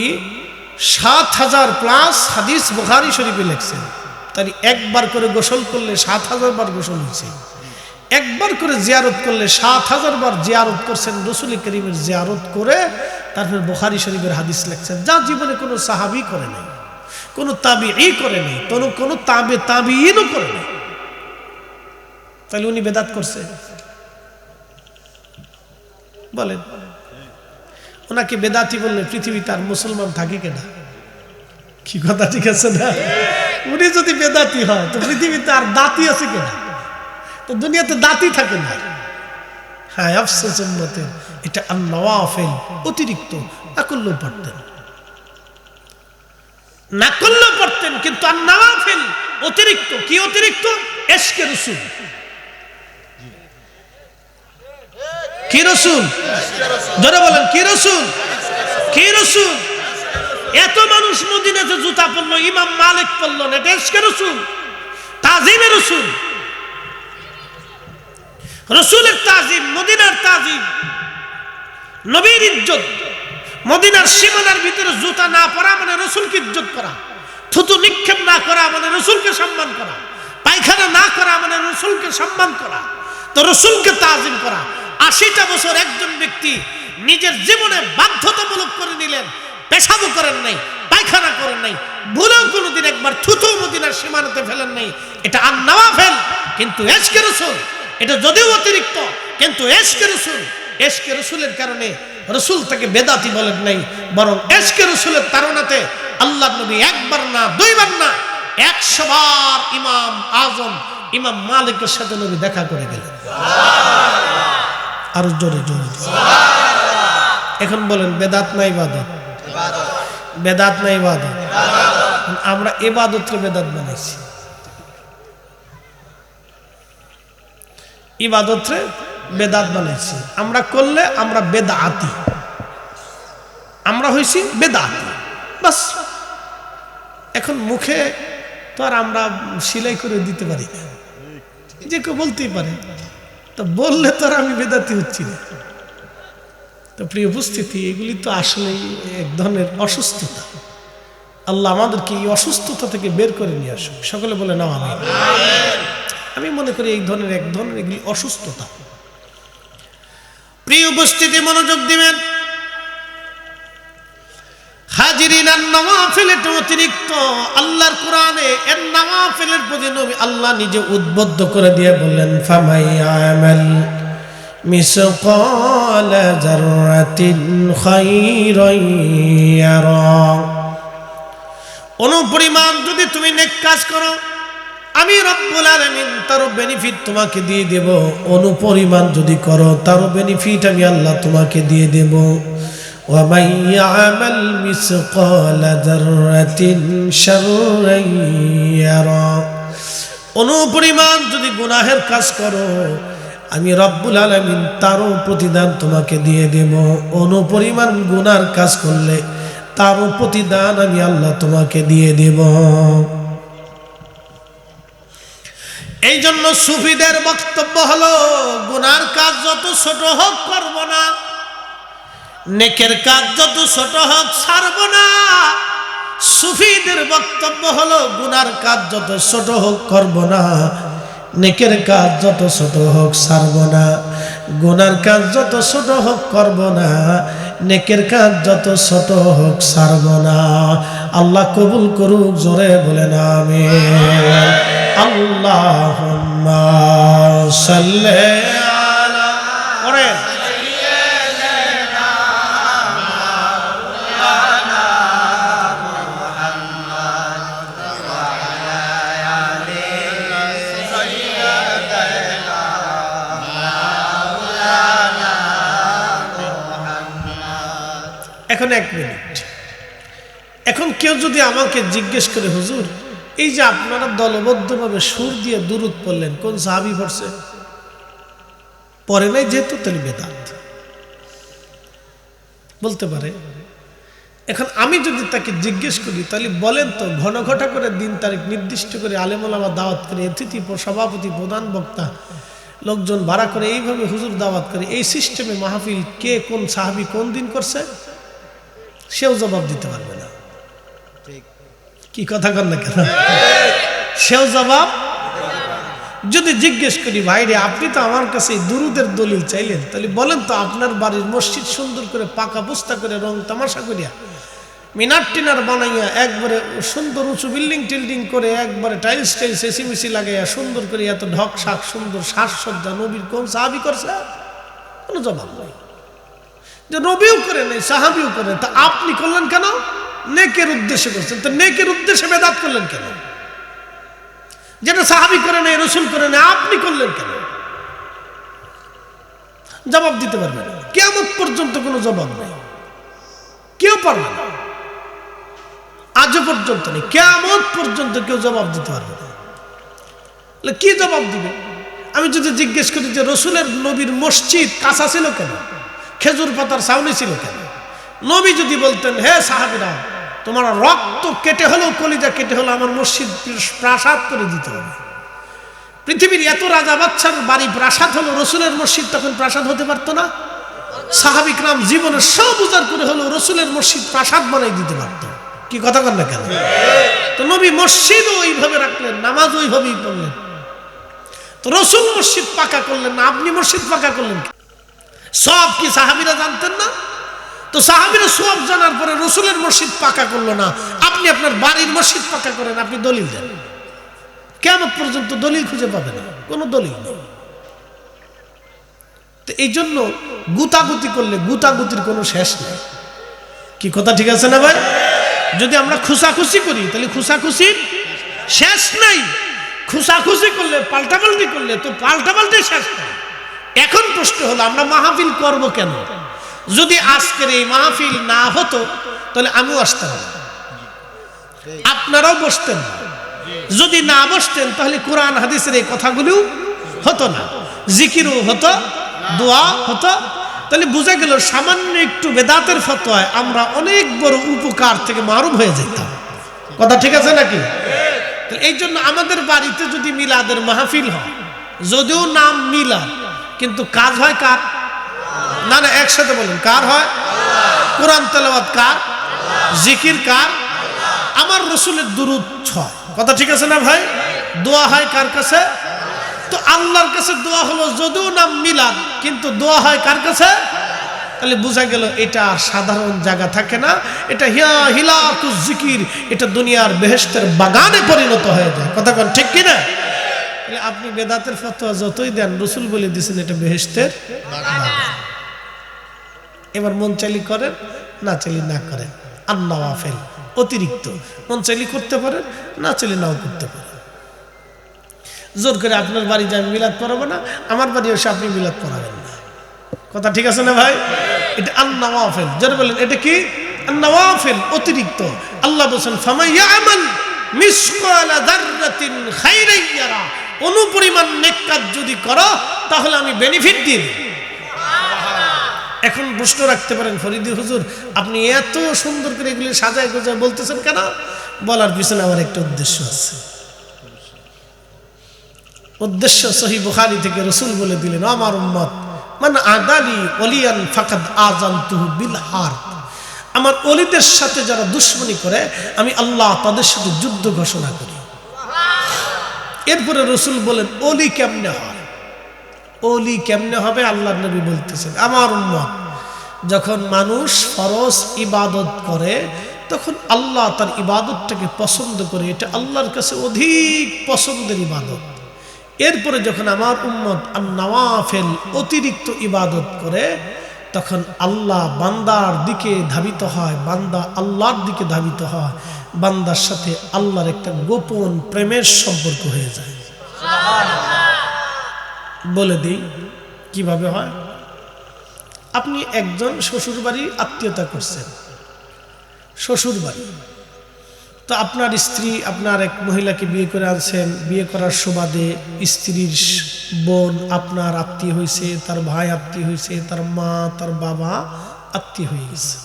৭,০০০ প্লাস হাদিস বুখারী শরীফে লিখছেন। তাই একবার করে গোসল করলে ৭,০০০ বার গোসল হচ্ছে, একবার করে জিয়ারত করলে ৭,০০০ বার জিয়ারত করছেন। রাসূল করিমের জিয়ারত করে তারপর বুখারী শরীফের হাদিস লিখছেন, যা জীবনে কোনো সাহাবী করে নাই, কোনো তাবিঈ করে নাই, কোনো তাবিঈনও করে নাই। তাহলে উনি বেদাত করছে? বলেন, ওনাকে বেদাতি বললে পৃথিবীতে আর মুসলমান থাকে কেনা? কি কথা ঠিক আছে না? উনি যদি বেদাতি হয় তো পৃথিবীতে আর দাতি আছে কেনা? তো দুনিয়াতে দাতি থাকে না। হ্যাঁ, আফসোস উম্মতের, এটা আন-নওয়াফিল, অতিরিক্ত। না করলেও পারতেন, না করলেও পারতেন, কিন্তু আন-নওয়াফিল অতিরিক্ত। কি অতিরিক্ত? ইশকে রাসূল। কি রাসূল? যারা বলেন কি রাসূল? কি রাসূল? এত মানুষ মদিনাতে জুতা পরলো, ইমাম মালিক পরলো না, এটা ইশকে রাসূল, তাজিমে রাসূল। রাসূলের তাজিম, মদিনার তাজিম, নবীর ইজ্জত। মদিনার সীমানার ভিতরে জুতা না পরা মানে রাসূলকে ইজ্জত করা, থুতু নিক্ষেপ না করা মানে রাসূলকে সম্মান করা, পায়খানা না করা মানে রাসূলকে সম্মান করা, তো রাসূলকে তাজিম করা। 80টা বছর একজন ব্যক্তি নিজের জীবনে বাধ্যতামূলক করে নিলেন, পেশাবও করেন নাই, পায়খানা করেন নাই, ভুলেও কোনোদিন একবার থুতু মদিনার সীমানাতে ফেলেন নাই। এটা আন-নওয়াফিল, কিন্তু ইশকে রাসূল এটা যদিও অতিরিক্ত, কিন্তু ইশকে রাসূল, ইশকে রাসূলের কারণে রাসূল তাকে বেদাতি বলেন নাই, বরং ইশকে রাসূলের তাড়নাতে আল্লাহর নবী একবার না, 2 বার না, 100 বার ইমাম আযম ইমাম মালিকের সাথে নবী দেখা করে গেলেন। আর জোরে জোরে এখন বলেন, বেদাত না ইবাদত? বেদাত না ইবাদত? আমরা ইবাদতকে বেদাত বানাইছি, ইবাদতরে বেদাত বানাইছি। আমরা করলে আমরা বেদাতি, আমরা হইছি বেদাতি, বাস। এখন মুখে তো আর আমরা সেলাই করে দিতে পারি না, যে কেউ বলতেই পারে, তো বললে তো আর আমি বেদাতি হচ্ছি না। তো প্রিয় উপস্থিতি, এগুলি তো আসলে এক ধরনের অসুস্থতা। আল্লাহ আমাদেরকে এই অসুস্থতা থেকে বের করে নিয়ে আসুক। সকলে বলে নাও আমিন। আমি মনে করি এই ধরনের এক ধরনের এগুলি অসুস্থতা। প্রিয় উপস্থিতি, মনোযোগ দিবেন। হাজিরিন, আর নওয়াফিল এটা অতিরিক্ত আল্লাহর কোরআনে এর নওয়াফিলের প্রতি নবী আল্লাহ নিজে উদ্বুদ্ধ করে দিয়ে বললেন, ফামাইয়ামাল মিসকাল যাররাতিন খায়রান ইয়ারা। অনুপরিমাণ যদি তুমি নেক কাজ করো, আমি রব্বুল আলামিন তার বেনিফিট তোমাকে দিয়ে দেব। অনুপরিমাণ যদি করো, তার বেনিফিট আমি আল্লাহ তোমাকে দিয়ে দেব। وَمَنْ يَعْمَلْ مِثْقَالَ ذَرَّةٍ شَرًّا يَرَهُ। অনুপরিমাণ যদি গুনাহের কাজ করো, আমি রব্বুল আলামিন তারও প্রতিদান তোমাকে দিয়ে দেব। অনুপরিমাণ গুনার কাজ করলে তারও প্রতিদান আমি আল্লাহ তোমাকে দিয়ে দেব। এই জন্য সুফিদের বক্তব্য হলো, গুনার কাজ যত ছোট হোক করব না, নেকের কাজ যত ছোট হোক ছাড়ব না। সুফিদের বক্তব্য হলো, গুনার কাজ যত ছোট হোক করব না, নেকের কাজ যত ছোট হোক ছাড়ব না। গুনার কাজ যত ছোট হোক করব না, নেকের কাজ যত ছোট হোক ছাড়ব না। আল্লাহ কবুল করুক, জোরে বলেন আমিন। আল্লাহুম্মা সাল্লি আলা এখন 1 মিনিট। এখন কেউ যদি আমাকে জিজ্ঞেস করে, হুজুর এই যে আপনারা দলবদ্ধভাবে সুর দিয়ে দুরূদ পড়লেন, কোন সাহাবী পড়ছে? পড়ে নাই যেহেতু, তাহলে বেদাত বলতে পারে। এখন আমি যদি তাকে জিজ্ঞেস করি, তাহলে বলেন তো, ঘন ঘটা করে দিন তারিখ নির্দিষ্ট করে আলেম ওলামা দাওয়াত করে, অতিথি সভাপতি প্রধান বক্তা লোকজন ভাড়া করে এইভাবে হুজুর দাওয়াত করে, এই সিস্টেমে মাহফিল কে কোন সাহাবী কোন দিন করছে, সেও জবাব দিতে পারবে না। কি কথা কর না কেন? সেও জবাব। যদি জিজ্ঞেস করি, ভাইরে আপনি তো আমার কাছে দুরুদের দলিল চাইলেন, তাহলে বলেন তো আপনার বাড়ির মসজিদ সুন্দর করে পাকা বস্তা করে রং তামাশা করিয়া মিনার টিনার বানাইয়া একবারে সুন্দর উঁচু বিল্ডিং টিল্ডিং করে একবারে টাইলস টাইলস এসি মিসি লাগাইয়া সুন্দর করে এত ঢক শাক সুন্দর সাজসজ্জা নবীর কোন সাহাবী করছে? কোনো জবাব নাই। যে নবীও করে নাই, সাহাবীও করে, তা আপনি করলেন কেন? নেকের উদ্দেশ্যে করছেন, তো নেকের উদ্দেশ্যে বেদাত করলেন কেন? যেটা সাহাবী করে নাই, রাসূল করে নাই, আপনি করলেন কেন? জবাব দিতে পারবেন না। কিয়ামত পর্যন্ত কোনো জবাব নাই, কেউ পারবে না। আজও পর্যন্ত নেই, কিয়ামত পর্যন্ত কেউ জবাব দিতে পারবে না। কি জবাব দিবে? আমি যদি জিজ্ঞেস করি যে রাসূলের নবীর মসজিদ কাঁচা ছিল কেন, খেজুর পাতার ছাউনি ছিল কেন, নবী যদি বলতেন, হে সাহাবীরা তোমার রক্ত কেটে হলো, কলিজা কেটে হলো, আমার মসজিদ প্রাসাদ করে দিতে হবে। পৃথিবীর এত রাজা বাদশার বাড়ি প্রাসাদ হলো, রাসূলের মসজিদ তখন প্রাসাদ হতে পারতো না? সাহাবী کرام জীবনের সব উজাড় করে হলো রাসূলের মসজিদ প্রাসাদ বানাই দিতে পারতো। কি কথা বল না কেন? তো নবী মসজিদও ওইভাবে রাখলেন, নামাজ ওইভাবেই পড়লেন। তো রাসূল মসজিদ পাকা করলেন না, আপনি মসজিদ পাকা করলেন। সব কি সাহাবীরা জানতেন না? তো সাহাবীরা সব জানার পরে রাসূলের মসজিদ পাকা করলো না, আপনি আপনার বাড়ির মসজিদ পাকা করেন, আপনি দলিল দেন। কিয়ামত পর্যন্ত দলিল খুঁজে পাবেন না, কোনো দলিল নেই। তো এই জন্য গুতাগুতি করলে গুতাগুতির কোনো শেষ নেই। কি কথা ঠিক আছে না ভাই? যদি আমরা খুশাখুশি করি, তাহলে খুশাখুশির শেষ নেই। খুশাখুশি করলে, পাল্টাপাল্টি করলে তো পাল্টাপাল্টি শেষ নেই। এখন প্রশ্ন হলো, আমরা মাহফিল করব কেন? যদি আজকের এই মাহফিল না হতো, তাহলে আমিও আসতাম না, আপনারাও বসতেন না। যদি না বসতেন, তাহলে কোরআন হাদিসের এই কথাগুলো হতো না, জিকিরও হতো, দোয়া হতো। তাহলে বোঝা গেল, সামান্য একটু বেদাতের ফতোয়ায় আমরা অনেক বড় উপকার থেকে মাহরুম হয়ে যেতাম। কথা ঠিক আছে নাকি? এই জন্য আমাদের বাড়িতে যদি মিলাদের মাহফিল হয়, যদিও নাম মিলাদ, কিন্তু কাজ হয় কার? না না, একসাথে বলুন, কার হয়? কোরআন তেলাওয়াত কার? জিকির কার? আমার রসুলের দুরূদ হয়। কথা ঠিক আছে না ভাই? দোয়া হয় কার কাছে? তো আল্লাহর কাছে দোয়া হলো, যদিও নাম মিলাদ, কিন্তু দোয়া হয় কার কাছে? তাহলে বোঝা গেল এটা সাধারণ জায়গা থাকে না, এটা হিলাকুজ জিকির, এটা দুনিয়ার বেহেশতের বাগানে পরিণত হয়ে যায়। কথা কোন ঠিক কিনা? তাহলে আপনি বেদাতের ফতোয়া যতই দেন, রসুল বলে দিয়েছেন এটা বেহেশতের বাগান। এবার মন চাইলি করেন, না চাইলি না করেন। আন-নওয়াফিল অতিরিক্ত, মন চাইলি করতে পারেন, না চাইলি নাও করতে পারেন। জোর করে আপনার বাড়ি যে আমি মিলাদ পড়াবো না, আমার বাড়ি এসে আপনি মিলাদ পড়াবেন না। কথা ঠিক আছে না ভাই? এটা আন-নওয়াফিল। যারা বলেন এটা কি? আন-নওয়াফিল অতিরিক্ত। আল্লাহ বলেন ফামাইয়ামাল মিসকালা যাররাতিন খাইরান ইয়ারা, অনুপরিমাণ নেক কাজ যদি করো তাহলে আমি বেনিফিট দিই। এখন প্রশ্ন রাখতে পারেন, ফরিদি হুজুর আপনি এত সুন্দর করে এগুলি সাজায় গোজায় বলতেছেন কেন? বলার পিছনে আমার একটা উদ্দেশ্য আছে। উদ্দেশ্য সহিহ বুখারী থেকে রাসূল বলে দিলেন, আমার উম্মত মান আদালি ওলিয়ান ফাকাদ আযানতুহু বিল হারব, আমার ওলিদের সাথে যারা দুশমনি করে আমি আল্লাহ তাদের সাথে যুদ্ধ ঘোষণা করি। এরপরে রাসূল বলেন ওলি কেমনে হয়? ওলি কেমনে হবে? আল্লাহর নবী বলতেছেন, আমার উম্মত যখন মানুষ ফরজ ইবাদত করে তখন আল্লাহ তার ইবাদতটাকে পছন্দ করে, এটা আল্লাহর কাছে অধিক পছন্দের ইবাদত। এরপরে যখন আমার উম্মত আন-নওয়াফিল অতিরিক্ত ইবাদত করে তখন আল্লাহ বান্দার দিকে ধাবিত হয়, বান্দা আল্লাহর দিকে ধাবিত হয়, বান্দার সাথে আল্লাহর একটা গোপন প্রেমের সম্পর্ক হয়ে যায়। বলে দিই কিভাবে হয়। আপনি একজন শ্বশুর বাড়ির আত্মীয়তা করছেন, শ্বশুর বাড়ি তো আপনার স্ত্রী আপনার এক মহিলাকে বিয়ে করে আনছেন, বিয়ে করার সুবাদে স্ত্রীর বোন আপনার আত্মীয় হয়েছে, তার ভাই আত্মীয় হয়েছে, তার মা তার বাবা আত্মীয় হয়ে গেছে,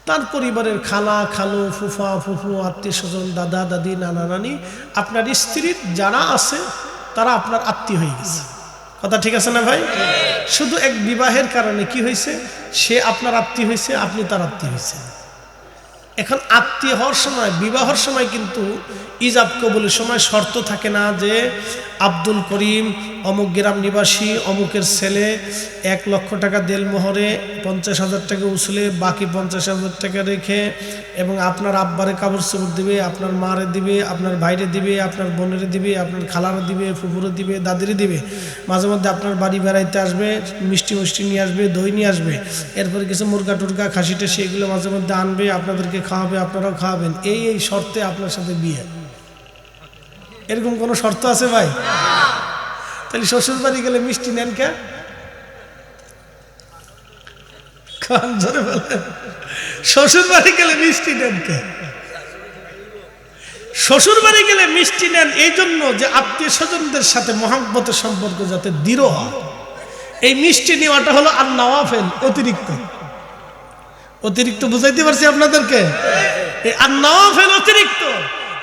তার পরিবারের খালা খালু ফুফা ফুফু আত্মীয় স্বজন দাদা দাদি নানা নানি আপনার স্ত্রীর যারা আছে তারা আপনার আত্মীয় হয়ে গেছে। কথা ঠিক আছে না ভাই? শুধু এক বিবাহের কারণে কি হয়েছে, সে আপনার আত্মীয় হয়েছে, আপনি তার আত্মীয় হয়েছে। এখন আত্মীয় হওয়ার সময়, বিবাহের সময় কিন্তু ইজাব কবুলের সময় শর্ত থাকে না যে আব্দুল করিম অমুক গ্রাম নিবাসী অমুকের ছেলে 1 লক্ষ টাকা দেলমোহরে 50,000 টাকা উসলে বাকি 50,000 টাকা রেখে এবং আপনার আব্বারে কাপড় চোপড় দিবে, আপনার মারে দিবে, আপনার ভাইরে দিবে, আপনার বোনেরে দিবে, আপনার খালারে দিবে, ফুফুরে দিবে, দাদিরে দিবে, মাঝে মধ্যে আপনার বাড়ি বেড়াইতে আসবে, মিষ্টি মিষ্টি নিয়ে আসবে, দই নিয়ে আসবে, এরপরে কিছু মুরগা টুরগা খাসিটা সেগুলো মাঝে মধ্যে আনবে, আপনাদেরকে খাওয়াবে, আপনারাও খাওয়াবেন। এই শর্তে আপনার সাথে বিয়ে। এরকম কোনো শর্ত আছে ভাই? তাহলে শ্বশুর বাড়ি গেলে মিষ্টি নেন কে? শ্বশুর বাড়ি গেলে মিষ্টি নেন কে? শ্বশুর বাড়ি গেলে মিষ্টি নেন এই জন্য যে আত্মীয় স্বজনদের সাথে মহব্বতের সম্পর্ক যাতে দৃঢ় হয়। এই মিষ্টি নেওয়াটা হলো আন-নওয়াফিল অতিরিক্ত। অতিরিক্ত বুঝাইতে পারছি আপনাদেরকে? এই আন-নওয়াফিল অতিরিক্ত।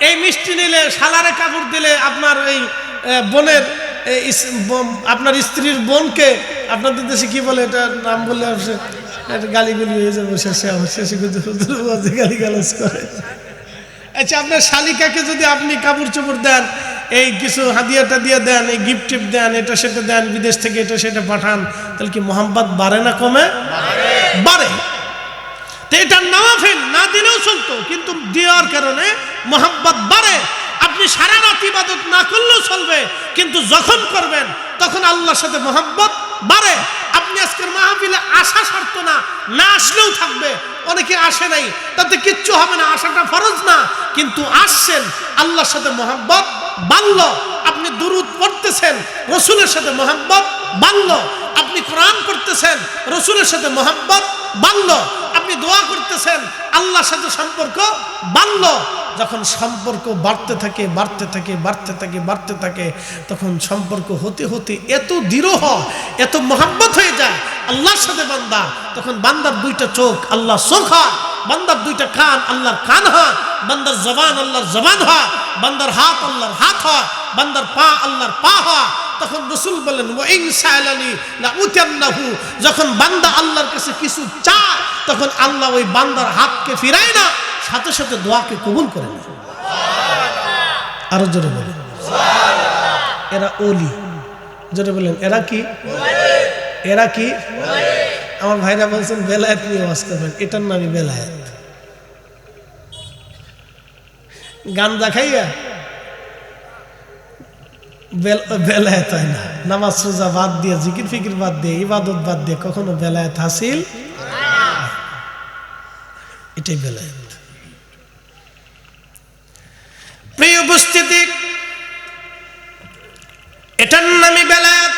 এই মিষ্টি নিলে, শালারে কাপড় দিলে, আপনার এই বোনের আপনার স্ত্রীর বোনকে, আপনাদের দেশে কি বলে এটা নাম বললে গালিগুলি হয়ে যাবে, শেষে গালি গালাজ করে। আচ্ছা আপনার শালিকাকে যদি আপনি কাপড় চোপড় দেন, এই কিছু হাদিয়াটা দিয়ে দেন, এই গিফট টিপ দেন, এটা সেটা দেন, বিদেশ থেকে এটা সেটা পাঠান, তাহলে কি মোহাম্মত বাড়ে না কমে? বাড়ে। তো এটা নওয়াফিল, না দিলেও চলতো, কিন্তু দেওয়ার কারণে মোহাম্মত বাড়ে। আপনি সারা রাত ইবাদত না করলেও চলবে, কিন্তু যখন করবেন তখন আল্লাহর সাথে মোহাম্মত বাড়ে। আপনি আজকের মাহফিলে আসা শর্ত না, না আসলেও থাকবে। অনেকে আসে নাই, তাতে কিচ্ছু হবে না, আসাটা ফরজ না, কিন্তু আসছেন, আল্লাহর সাথে মোহাম্মত বাড়লো। আপনি দুরূদ পড়তেছেন, রসুলের সাথে মোহাম্মত বাড়লো। আপনি কোরআন পড়তেছেন, রসুলের সাথে মোহাম্মত বাড়লো। আপনি দোয়া করতেছেন, আল্লাহর সাথে সম্পর্ক বাড়লো। যখন সম্পর্ক বাড়তে থাকে বাড়তে থাকে বাড়তে থাকে বাড়তে থাকে, তখন সম্পর্ক হতে হতে এত দৃঢ় হয়, এত মোহাম্মত হয়ে যায় আল্লাহর সাথে বান্দা, তখন বান্দার 2টা চোখ আল্লাহ চোখ হয়, বান্দার দুইটা কান আল্লাহর কান হয়, বান্দার জবান আল্লাহর জবান হয়, বান্দার হাত আল্লাহর হাত হয়, বান্দার পা আল্লাহর পা হয়, তখন রাসূল বলেন ওয়া ইন সাআলানি লা উতান্নাহু, যখন বান্দা আল্লাহর কাছে কিছু চায় তখন আল্লাহ ওই বান্দার হাতকে ফিরায় না, সাথে সাথে দোয়াকে কবুল করে নেয়। আরো জোরে বলেন সুবহানাল্লাহ। এরা ওলি, জোরে বলেন এরা কি? এরা কি? আমার ভাইরা বলছেন বেলায়েত নিয়ে ওয়াজ করবেন, এটার নামই বেলায়েত। গাঞ্জা খাইয়া বেলায়েত হয় না, নামাজ রোজা বাদ দিয়ে, জিকির ফিকির বাদ দিয়ে, ইবাদত বাদ দিয়ে কখনো বেলায়েত হাসিল, এটাই বেলায়েত। প্রিয় উপস্থিতি, এটার নামই বেলায়েত।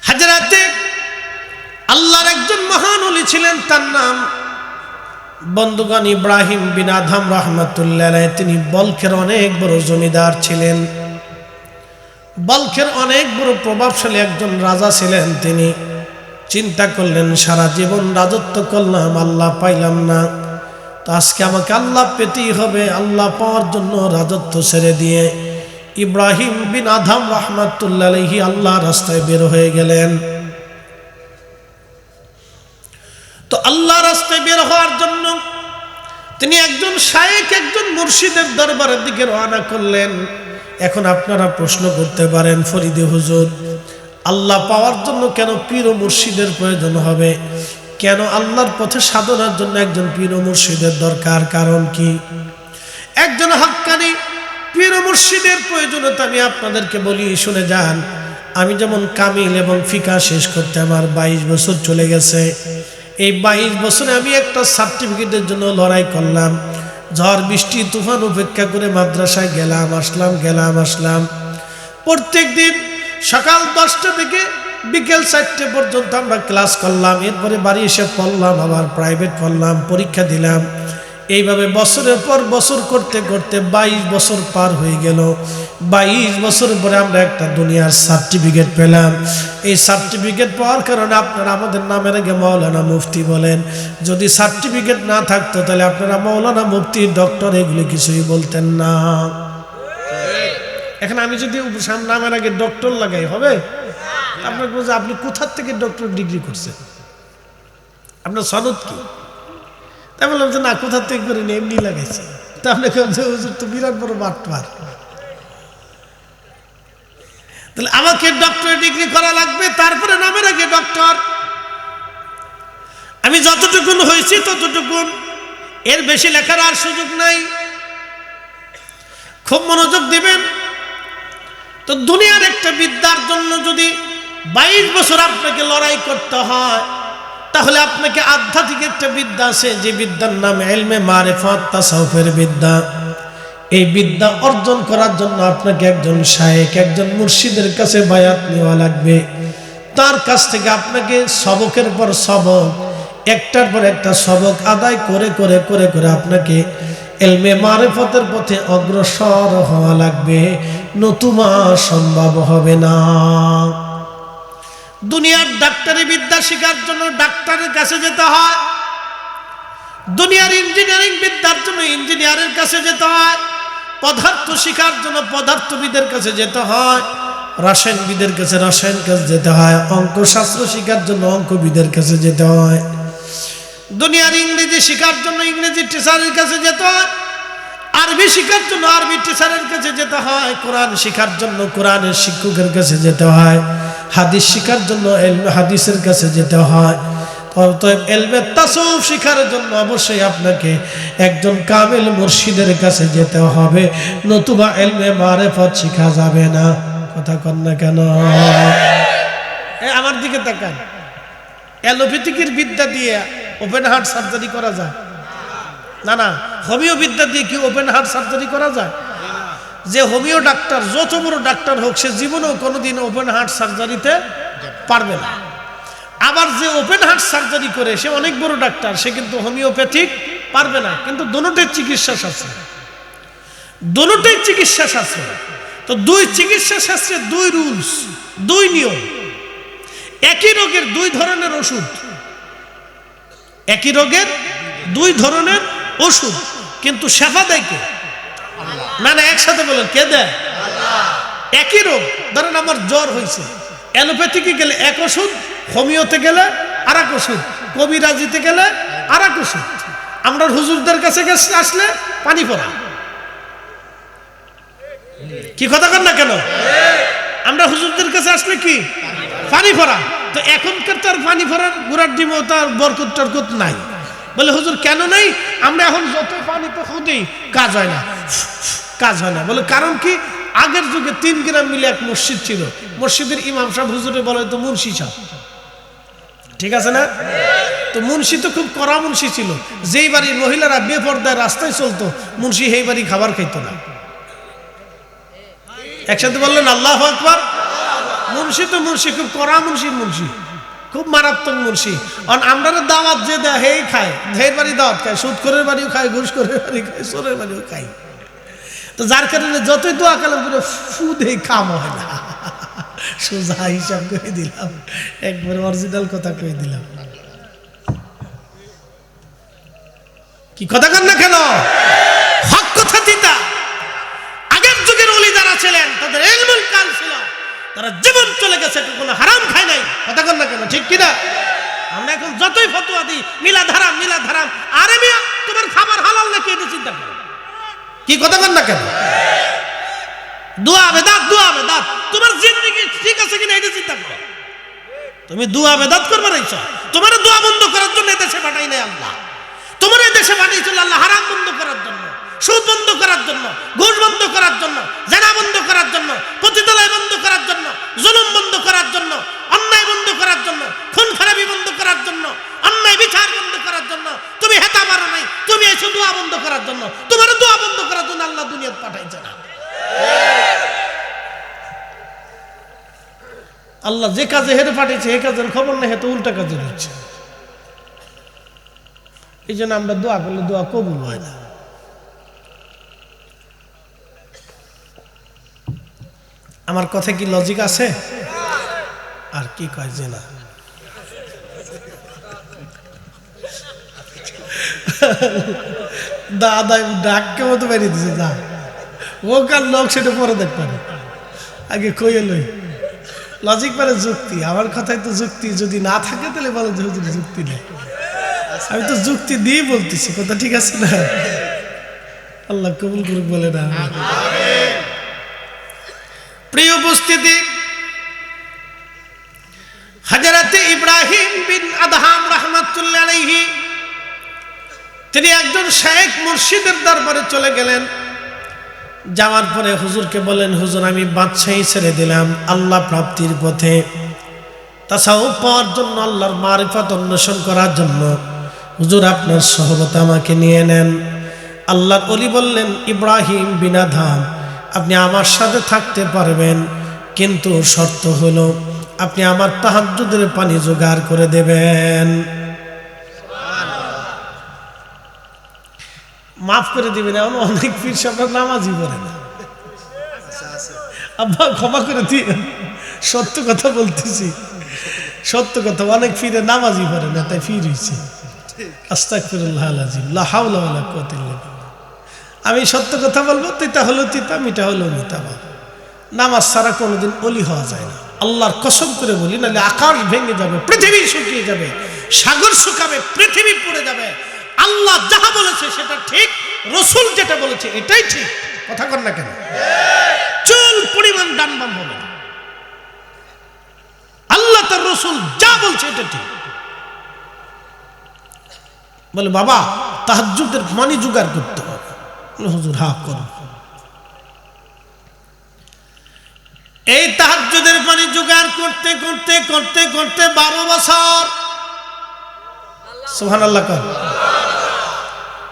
হযরতে আল্লাহর একজন মহান ওলি ছিলেন, তার নাম বন্ধুগণ ইব্রাহিম বিন আদহাম রাহমাতুল্লাহ আলাইহি। তিনি বলখের অনেক বড় জমিদার ছিলেন, বলখের অনেক বড় প্রভাবশালী একজন রাজা ছিলেন। তিনি চিন্তা করলেন সারা জীবন রাজত্ব করলাম, আল্লাহ পাইলাম না, তো আজকে আমাকে আল্লাহ পেতেই হবে। আল্লাহ পাওয়ার জন্য রাজত্ব ছেড়ে দিয়ে ইব্রাহিম বিন আদহাম রাহমাতুল্লাহ আলাইহি আল্লাহর রাস্তায় বের হয়ে গেলেন। তো আল্লাহ রাস্তায় বের হওয়ার জন্য তিনি একজন শায়েখ, একজন মুর্শিদের দরবারের দিকে রওনা করলেন। এখন আপনারা প্রশ্ন করতে পারেন, ফরিদে হুজুর, আল্লাহ পাওয়ার জন্য কেন পীর ও মুর্শিদের প্রয়োজন হবে? কেন আল্লাহর পথে সাধনার জন্য একজন পীর ও মুর্শিদের দরকার? কারণ কি? একজন হক্কানি পীর ও মুর্শিদের প্রয়োজনীয়তা আমি আপনাদেরকে বলি, শুনে যান। আমি যেমন কামিল এবং ফিকা শেষ করতে আমার 22 বছর চলে গেছে, এই 22 বছরে আমি একটা সার্টিফিকেটের জন্য লড়াই করলাম। ঝড় বৃষ্টি তুফান উপেক্ষা করে মাদ্রাসায় গেলাম আসলাম, গেলাম আসলাম। প্রত্যেক দিন সকাল 10টা থেকে বিকেল 4টে পর্যন্ত আমরা ক্লাস করলাম। এরপরে বাড়ি এসে পড়লাম, আবার প্রাইভেট পড়লাম, পরীক্ষা দিলাম। এইভাবে বছরের পর বছর করতে করতে 22 বছর পার হয়ে গেল। 22 বছর পরে আমরা একটা দুনিয়ার সার্টিফিকেট পেলাম। এই সার্টিফিকেট পাওয়ার কারণে আপনারা আমাদের নামের আগে মাওলানা মুফতি বলেন। যদি সার্টিফিকেট না থাকতো তাহলে আপনারা মাওলানা মুফতি ডক্টর এগুলি কিছুই বলতেন না। এখন আমি যদি নামের আগে ডক্টর লাগাই হবে? আপনাকে বলছে আপনি কোথা থেকে ডক্টর ডিগ্রি করছেন, আপনার সনদ কি? তাই বললাম যে না, কোথা থেকে করে নি, এমনি লাগাইছে। তা আপনাকে হুজুর তো বিরাট বড় বাটপার, তাহলে আমাকে ডক্টর ডিগ্রি করা লাগবে, তারপরে নামের আগে ডক্টর। আমি যতটুকুন হয়েছি ততটুকুন, এর বেশি লেখার আর সুযোগ নাই। খুব মনোযোগ দিবেন। তো দুনিয়ার একটা বিদ্যার জন্য যদি 22 বছর আপনাকে লড়াই করতে হয়, তাহলে আপনাকে আধ্যাত্মিক একটা বিদ্যা আছে, যে বিদ্যার নাম ইলমে মারিফাত, তাসাউফের বিদ্যা। এই বিদ্যা অর্জন করার জন্য আপনাকে একজন শায়েখ, একজন মুর্শিদের কাছে বায়াত নেওয়া লাগবে। তার কাছ থেকে আপনাকে সবকের পর সবক, একটার পর একটা সবক আদায় করে করে করে করে আপনাকে ইলমে মারিফতের পথে অগ্রসর হওয়া লাগবে, নতুবা সম্ভব হবে না। দুনিয়ার ডাক্তারি বিদ্যা শেখার জন্য ডাক্তারের কাছে যেতে হয়, দুনিয়ার ইঞ্জিনিয়ারিং বিদ্যার জন্য ইঞ্জিনিয়ারের কাছে যেতে হয়, পদার্থ শেখার জন্য পদার্থবিদের কাছে যেতে হয়, রসায়নবিদের কাছে রসায়ন কাছে যেতে হয়, অঙ্কশাস্ত্র শেখার জন্য অঙ্কবিদের কাছে যেতে হয়, দুনিয়ার ইংরেজি শেখার জন্য ইংরেজি টিচারের কাছে যেতে হয়, আরবি শেখার জন্য আরবি টিচারের কাছে যেতে হয়, কোরআন শেখার জন্য কোরআনের শিক্ষকের কাছে যেতে হয়, হাদিস শেখার জন্য হাদিসের কাছে যেতে হয়। অতএব ইলমে তাসাউফ শেখার জন্য অবশ্যই আপনাকে একজন কামিল মুর্শিদের কাছে যেতে হবে, নতুবা ইলমে মারিফত শেখা যাবে না। কথা কন না কেন? আমার দিকে তাকান। অ্যালোপ্যাথিকের বিদ্যা দিয়ে ওপেন হার্ট সার্জারি করা যায় না? না। হোমিও বিদ্যা দিয়ে কি ওপেন হার্ট সার্জারি করা যায়? যে হোমিও ডাক্তার, যত বড় ডাক্তার হোক, সে জীবনেও কোনোদিন ওপেন হার্ট সার্জারিতে পারবে না। আবার যে ওপেন হার্ট সার্জারি করে সে অনেক বড় ডাক্তার, সে কিন্তু হোমিওপ্যাথিক পারবে না। কিন্তু দুটোটাই চিকিৎসা শাস্ত্র, দুটোটাই চিকিৎসা শাস্ত্র। তো দুই চিকিৎসা শাস্ত্রে দুই রুলস, দুই নিয়ম। একই রোগের দুই ধরনের ওষুধ, একই রোগের দুই ধরনের ওষুধ, কিন্তু শেফা দেয় কে? না না, একসাথে বলেন, কে দেয়? একই রোগ, ধরেন আমার জ্বর হয়েছে, অ্যালোপ্যাথিকে গেলে এক ওষুধ, হোমিওতে গেলে আর এক ওষুধ, কবিরাজিতে গেলে আর এক ওষুধ। আমরা হুজুরদের কাছে আসলে পানি পড়া, কি কথা কর না কেন? আমরা হুজুরদের কাছে আসলে কি পানি পড়া। তো এখনকার তার পানি পড়ার গোড়ার ডিমও তার বরকত টরকত নাই। বলে হুজুর কেন নাই? আমরা এখন যত পানিতে খুঁজি কাজ হয় না, কাজ হয় না। বলে কারণ কি? আগের যুগে 3 গ্রাম মিলে এক মসজিদ ছিল, মসজিদের ইমাম সাহেব হুজুরে বলে তো মুন্সি সাহেব, ঠিক আছে না? তো মুন্সি তো খুব কড়া মুন্সি ছিল, যেই বাড়ির মহিলারা বেপর্দায় রাস্তায় চলতো মুন্সি সেই বাড়ি খাবার খাইতো না। একসাথে বললেন আল্লাহু আকবার। মুন্সি তো মুন্সি, খুব কড়া মুন্সি, মুন্সি খুব মারাত্মক মুন্সি। আমরা দাওয়াত যে দেয় হেই খায়, হের বাড়ি দাওয়াত খায়, সুদখোরের বাড়িও খায়, ঘুষখোরের বাড়ি খায়, চোরের বাড়িও খায়। তো যার কারণে যতই দোয়া কালাম করে ফুদেই কাম হয় না। সোজা হিসাব করে দিলাম, একবার অরিজিনাল কথা কয়ে দিলাম। কি কথা কর না কেন? হক কথা দিতা। আগের যুগের ওলি যারা ছিলেন তাদের ইলমুল কাল ছিল, তারা জীবন চলে গেছে, কোনো হারাম খায় নাই। কথা কর না কেন? ঠিক কিনা? আমরা এখন যতই ফতোয়া দিই মিলাদ হারাম, মিলাদ হারাম, আরে মিয়া তোমার খাবার হালাল নাকি এটা চিন্তা করো। কি কথা কর না কেন? দোয়া বেদাত, দোয়া বেদাত, তোমার জিন্দেগি ঠিক আছে কিনা এটা চিন্তা করো। তুমি দোয়া বেদাত করবে না, তোমার দোয়া বন্ধ করার জন্য এদেশে পাঠাই নাই আল্লাহ। তোমার এদেশে পাঠিয়েছিল আল্লাহ হারাম বন্ধ করার জন্য, সুদ বন্ধ করার জন্য, ঘুষ বন্ধ করার জন্য, জেনা বন্ধ করার জন্য, পতিতালয় বন্ধ করার জন্য, জুলুম বন্ধ করার জন্য, অন্যায় বন্ধ করার জন্য, খুন খারাপি বন্ধ করার জন্য, অন্যায় বিচার বন্ধ করার জন্য। তুমি হেতা মারো নাই, তুমি এসে দোয়া বন্ধ করার জন্য। তোমার দোয়া বন্ধ করার জন্য আল্লাহ দুনিয়াতে পাঠাইছে না। আল্লাহ যে কাজে হেরে পাঠিয়েছে এই কাজের খবর নেই, হেতে উল্টা কাজে হচ্ছে। এই জন্য আমরা দোয়া করলে দোয়া কবুল হয় না। আমার কথা কি লজিক আছে? আর কি কয় যে না, দাদা ডাককে মতো বেরিয়ে দিছে, যা ও কার লোক সেটা পরে দেখ পারে, আগে কইয়ে লই। লজিক মানে যুক্তি। আমার কথায় তো যুক্তি যদি না থাকে তাহলে বলো যে হুজুর যুক্তি নেই। আমি তো যুক্তি দিয়ে বলতেছি, কথা ঠিক আছে না? আল্লাহ কবুল করুক, বলে না। প্রিয় উপস্থিতি, হযরত ইব্রাহিম বিন আদহাম রাহমাতুল্লাহ আলাইহি তিনি একজন শেখ মুর্শিদের দরবারে চলে গেলেন। যাওয়ার পরে হুজুরকে বলেন, হুজুর আমি বাদশাহী ছেড়ে দিলাম আল্লাহ প্রাপ্তির পথে, তাসাউফ পাওয়ার জন্য, আল্লাহর মারিফাত অন্বেষণ করার জন্য। হুজুর আপনার সহবত আমাকে নিয়ে নেন। আল্লাহর ওলি বললেন, ইব্রাহিম বিন আদহাম আপনি আমার সাথে থাকতে পারবেন, কিন্তু শর্ত হলো আপনি আমার তাহাজ্জুদের পানি জোগাড় করে দেবেন। মাফ করে দিবেন, এমন অনেক পীর সাহেব নামাজই পড়ে না। আব্বা ক্ষমা করে দিবেন, সত্য কথা বলতেছি, সত্য কথা। অনেক পীরে নামাজই পড়ে না, তাই পীর হইছে। আস্তাগফিরুল্লাহ আল-আযীম, লা হাওলা ওয়ালা কুওয়াতা ইল্লা বিল্লাহ। আমি সত্য কথা বলবো, তিতা হলো তিতা, মিঠা হলো মিঠা। নামাজ ছাড়া কোনোদিন ওলি হওয়া যায় না। আল্লাহর কসম করে বলি, নাহলে আকাশ ভেঙে যাবে, পৃথিবী শুকিয়ে যাবে, সাগর শুকাবে, পৃথিবী পড়ে যাবে। আল্লাহ যাহা বলেছে সেটা ঠিক, রসুল যেটা বলেছে এটাই ঠিক। কথা কর না কেন? চুল পরিমাণ ডান বাম হবে না। আল্লাহ তার রসুল যা বলছে এটা ঠিক। বলে বাবা তাহাজ্জুদের পানি জোগাড় করতে হবে। হুজুর হা করো। এই তাহাজ্জুদের পানি জোগাড় করতে করতে করতে করতে 12 বছর। সুবহানাল্লাহ।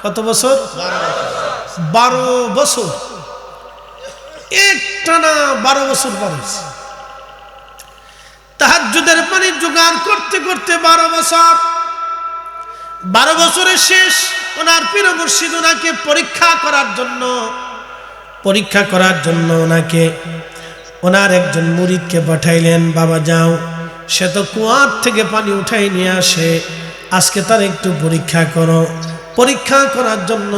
কত বছর? 12 বছর। একটানা 12 বছর পার হয়েছে। তাহাজ্জুদের পানি জোগাড় করতে করতে 12 বছর। 12 বছরের শেষ ওনার পীর মুর্শিদ ওনাকে পরীক্ষা করার জন্য ওনাকে ওনার একজন মুরিদকে পাঠাইলেন। বাবা যাও, সে তো কুয়ার থেকে পানি উঠাই নিয়ে আসে, আজকে তার একটু পরীক্ষা করো। পরীক্ষা করার জন্য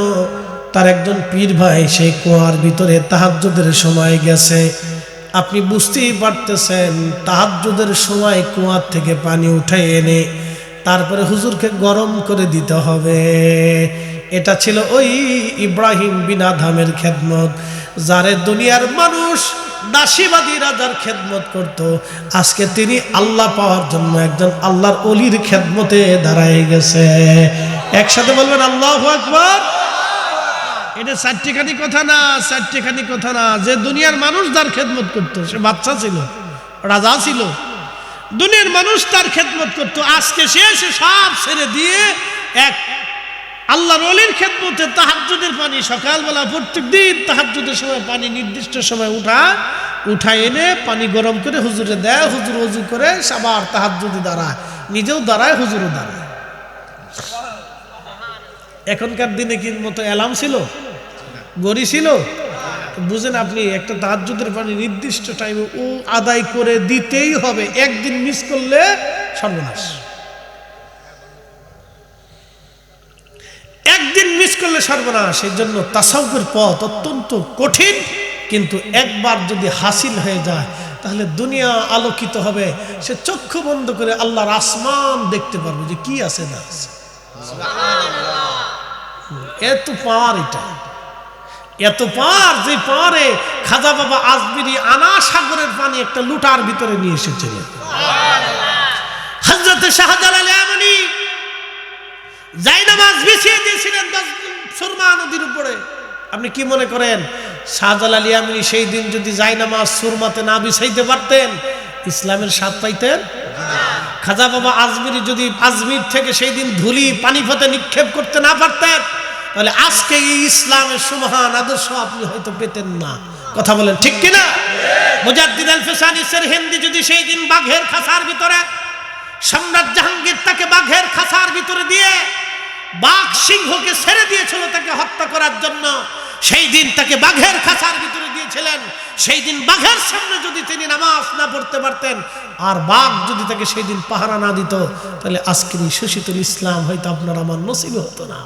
তার একজন পীর ভাই সেই কুয়ার ভিতরে তাহাজ্জুদের সময় গেছে। আপনি বুঝতেই পারতেছেন তাহাজ্জুদের সময় কুয়ার থেকে পানি উঠাই এনে তারপরে হুজুরকে গরম করে দিতে হবে। এটা ছিল ওই ইব্রাহিম বিন আদহামের খেদমত, যারে দুনিয়ার মানুষ দাসীবাদী রাজার খেদমত করত। আজকে তিনি আল্লাহ পাওয়ার জন্য একজন আল্লাহর ওলির খেদমতে দাঁড়ায় গেছে। একসাথে বলবেন আল্লাহু আকবার। এটা চারটিখানি কথা না, চারটিখানি কথা না। যে দুনিয়ার মানুষ তার খেদমত করত, সে বাচ্চা ছিল, রাজা ছিল, দুনিয়ার মানুষ তার খেদমত করত। আজকে সে সব ছেড়ে দিয়ে এক আল্লাহর ওলির খেদমতে তাহাজ্জুদের পানি সকালবেলা প্রত্যেক দিন তাহাজ্জুদের সময় পানি নির্দিষ্ট সময় উঠা এনে পানি গরম করে হুজুরে দেয়। হুজুর ওযু করে আবার তাহাজ্জুদে দাঁড়ায়, নিজেও দাঁড়ায়, হুজুরও দাঁড়ায়। এখনকার দিনে কি মতো অ্যালার্ম ছিল, গড়ি ছিল? বুঝেন আপনি, একটা তাহাজ্জুদের পানি নির্দিষ্ট টাইমে ও আদায় করে দিতেই হবে। একদিন মিস করলে সর্বনাশ, একদিন মিস করলে সর্বনাশ। এই জন্য তাসাউফের পথ অত্যন্ত কঠিন, কিন্তু একবার যদি হাসিল হয়ে যায় তাহলে দুনিয়া আলোকিত হবে। সে চক্ষু বন্ধ করে আল্লাহর আসমান দেখতে পারবে যে কি আছে না আছে। এত পাওয়ার, এটা এত পাওয়ার, যে পাওয়ারে খাজা বাবা আজমিরি আনা সাগরের পানি একটা লুটার ভিতরে নিয়ে এসেছিলেন। হযরত শাহজালাল ইয়ামানি জায়নামাজ বিছিয়ে দিয়েছিলেন সুরমা নদীর উপরে। আপনি কি মনে করেন শাহজালাল ইয়ামানি সেই দিন যদি জায়নামাজ সুরমাতে না বিছাইতে পারতেন ইসলামের স্বাদ পাইতেন? খাজা বাবা আজমিরি যদি আজমির থেকে সেই দিন ধুলি পানিপথে নিক্ষেপ করতে না পারতেন তাহলে আজকে এই ইসলামের সুমহান আদর্শ আপনি হয়তো পেতেন না। কথা বলেন ঠিক কিনা? মুজাদ্দিদ আল ফিসানি সেরহিন্দি যদি সেই দিন বাঘের খাঁচার ভিতরে, সম্রাট জাহাঙ্গীর তাকে বাঘের খাঁচার ভিতরে দিয়ে বাঘ সিংহকে ছেড়ে দিয়েছিল তাকে হত্যা করার জন্য, সেই দিন তাকে বাঘের খাঁচার ভিতরে দিয়েছিলেন। সেই দিন বাঘের সামনে যদি তিনি নামাজ না পড়তে পারতেন আর বাঘ যদি তাকে সেই দিন পাহারা না দিত তাহলে আজকের এই শোষিত ইসলাম হয়তো আপনার আমার নসিব হতো না।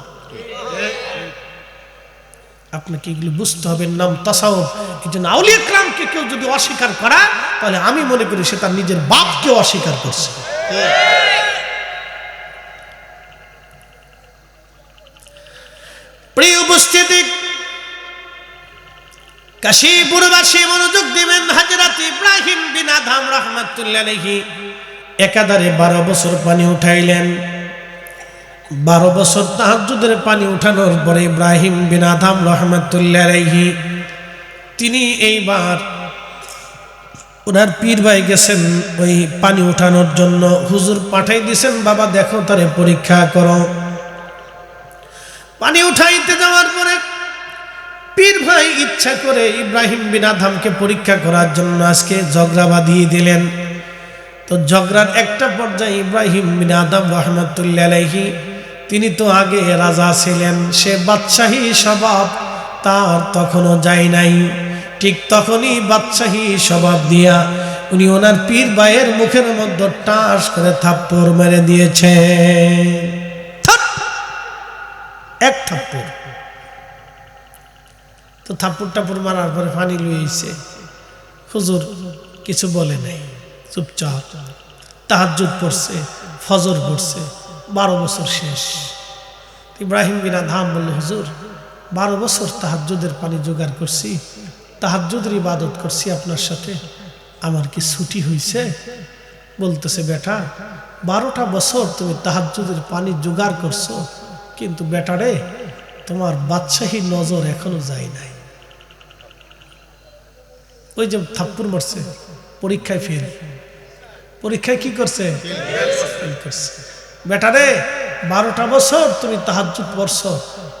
আপনাকে এগুলো বুঝতে হবে, নাম তাসাউফ। এই জন্য আউলিয়া কেরামকে কেউ যদি অস্বীকার করা তাহলে আমি মনে করি সে তার নিজের বাপকে অস্বীকার করছে। প্রিয় উপস্থিতি, কাশীপুরবাসী মনোযোগ দিবেন। হযরত ইব্রাহিম বিন আদহাম রাহমাতুল্লাহ আলাইহি একাধারে 12 বছর পানি উঠাইলেন। 12 বছর তাহাজ্জুদের পানি উঠানোর পরে ইব্রাহিম বিন আদহাম রাহমাতুল্লাহ আলাইহি তিনি এইবার ওনার পীর ভাই গেছেন ওই পানি উঠানোর জন্য। হুজুর পাঠাই দিয়েছেন, বাবা দেখো তারে পরীক্ষা করো। পানি উঠাইতে যাওয়ার পরে পীর ভাই ইচ্ছা করে ইব্রাহিম বিন আদহামকে পরীক্ষা করার জন্য আজকে ঝগড়া বাঁধিয়ে দিলেন। তো ঝগড়ার একটা পর্যায়ে ইব্রাহিম বিন আদহাম রাহমাতুল্লাহ আলাইহি তিনি তো আগে রাজা ছিলেন, সে বাদশাহী স্বভাব তার তখনও যায় নাই। ঠিক তখনই বাদশাহী স্বভাব দিয়া উনি ওনার পীর ভাইয়ের মুখের মধ্যে টাস করে থাপ্পড় মেরে দিয়েছে। এক থাপ্পড়। তো থাপ্পড় টাপ্পড় মারার পরে পানি লুইছে। হুজুর কিছু বলে নাই, চুপচাপ তাহাজ্জুদ পড়ছে, ফজর পড়ছে। 12 বছর শেষ। ইব্রাহিম বিন আদহাম বলল, হুজুর 12 বছর তাহাজ্জুদের পানি জোগাড় করছি, তাহাজ্জুদের ইবাদত করছি আপনার সাথে, আমার কি ছুটি হয়েছে? বলতেছে, বেটা 12টা বছর তুমি তাহাজ্জুদের পানি জোগাড় করছো, কিন্তু বেটারে তোমার বাদশাহী নজর এখনো যায় নাই। ওই যে থাপ্পড় মারছে, পরীক্ষায় ফেল। পরীক্ষায় কি করছে? ফেল করছে। বেটারে 12টা বছর তুমি তাহাজ্জুদ পড়ছো,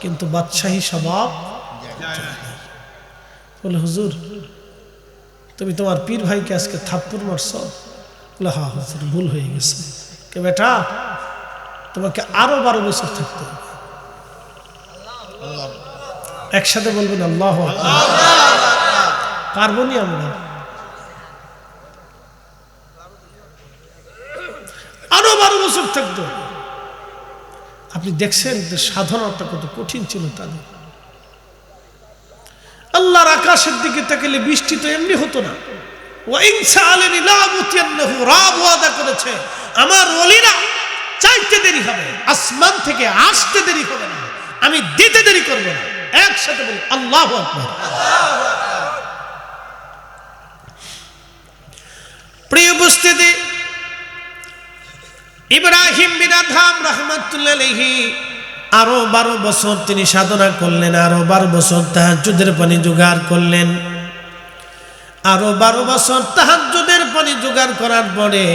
কিন্তু বাদশাহী স্বভাব। বলে, হুজুর তুমি তোমার পীর ভাইকে আজকে থাপ্পড় মারছো? বলে, হ্যাঁ হুজুর ভুল হয়ে গেছে। কে বেটা, তোমাকে আরো 12 বছর থাকতে হবে। একসাথে বলবেন আল্লাহু আকবার। পারবো নি আমরা? আরো 12 বছর থাকতো। আপনি দেখছেন যে সাধনাটা কত কঠিন ছিল তাদের। আল্লাহর আকাশের দিকে তাকালে বৃষ্টি তো এমনি হতো না। ওয়াদা করেছে আমার ওলিরা চাইতে দেরি হবে, আসমান থেকে আসতে দেরি হবে না, আমি দিতে দেরি করব না। একসাথে বলি আল্লাহু আকবার। প্রিয় উপস্থিতি, ইব্রাহিম বিন আদহাম রাহমাতুল্লাহ আলাইহি আরো 12 বছর তিনি সাধনা করলেন, আরো 12 বছর তাহাজ্জুদের পানি জোগাড় করলেন। আরো 12 বছর তাহাজ্জুদের পানি জোগাড় করার পরে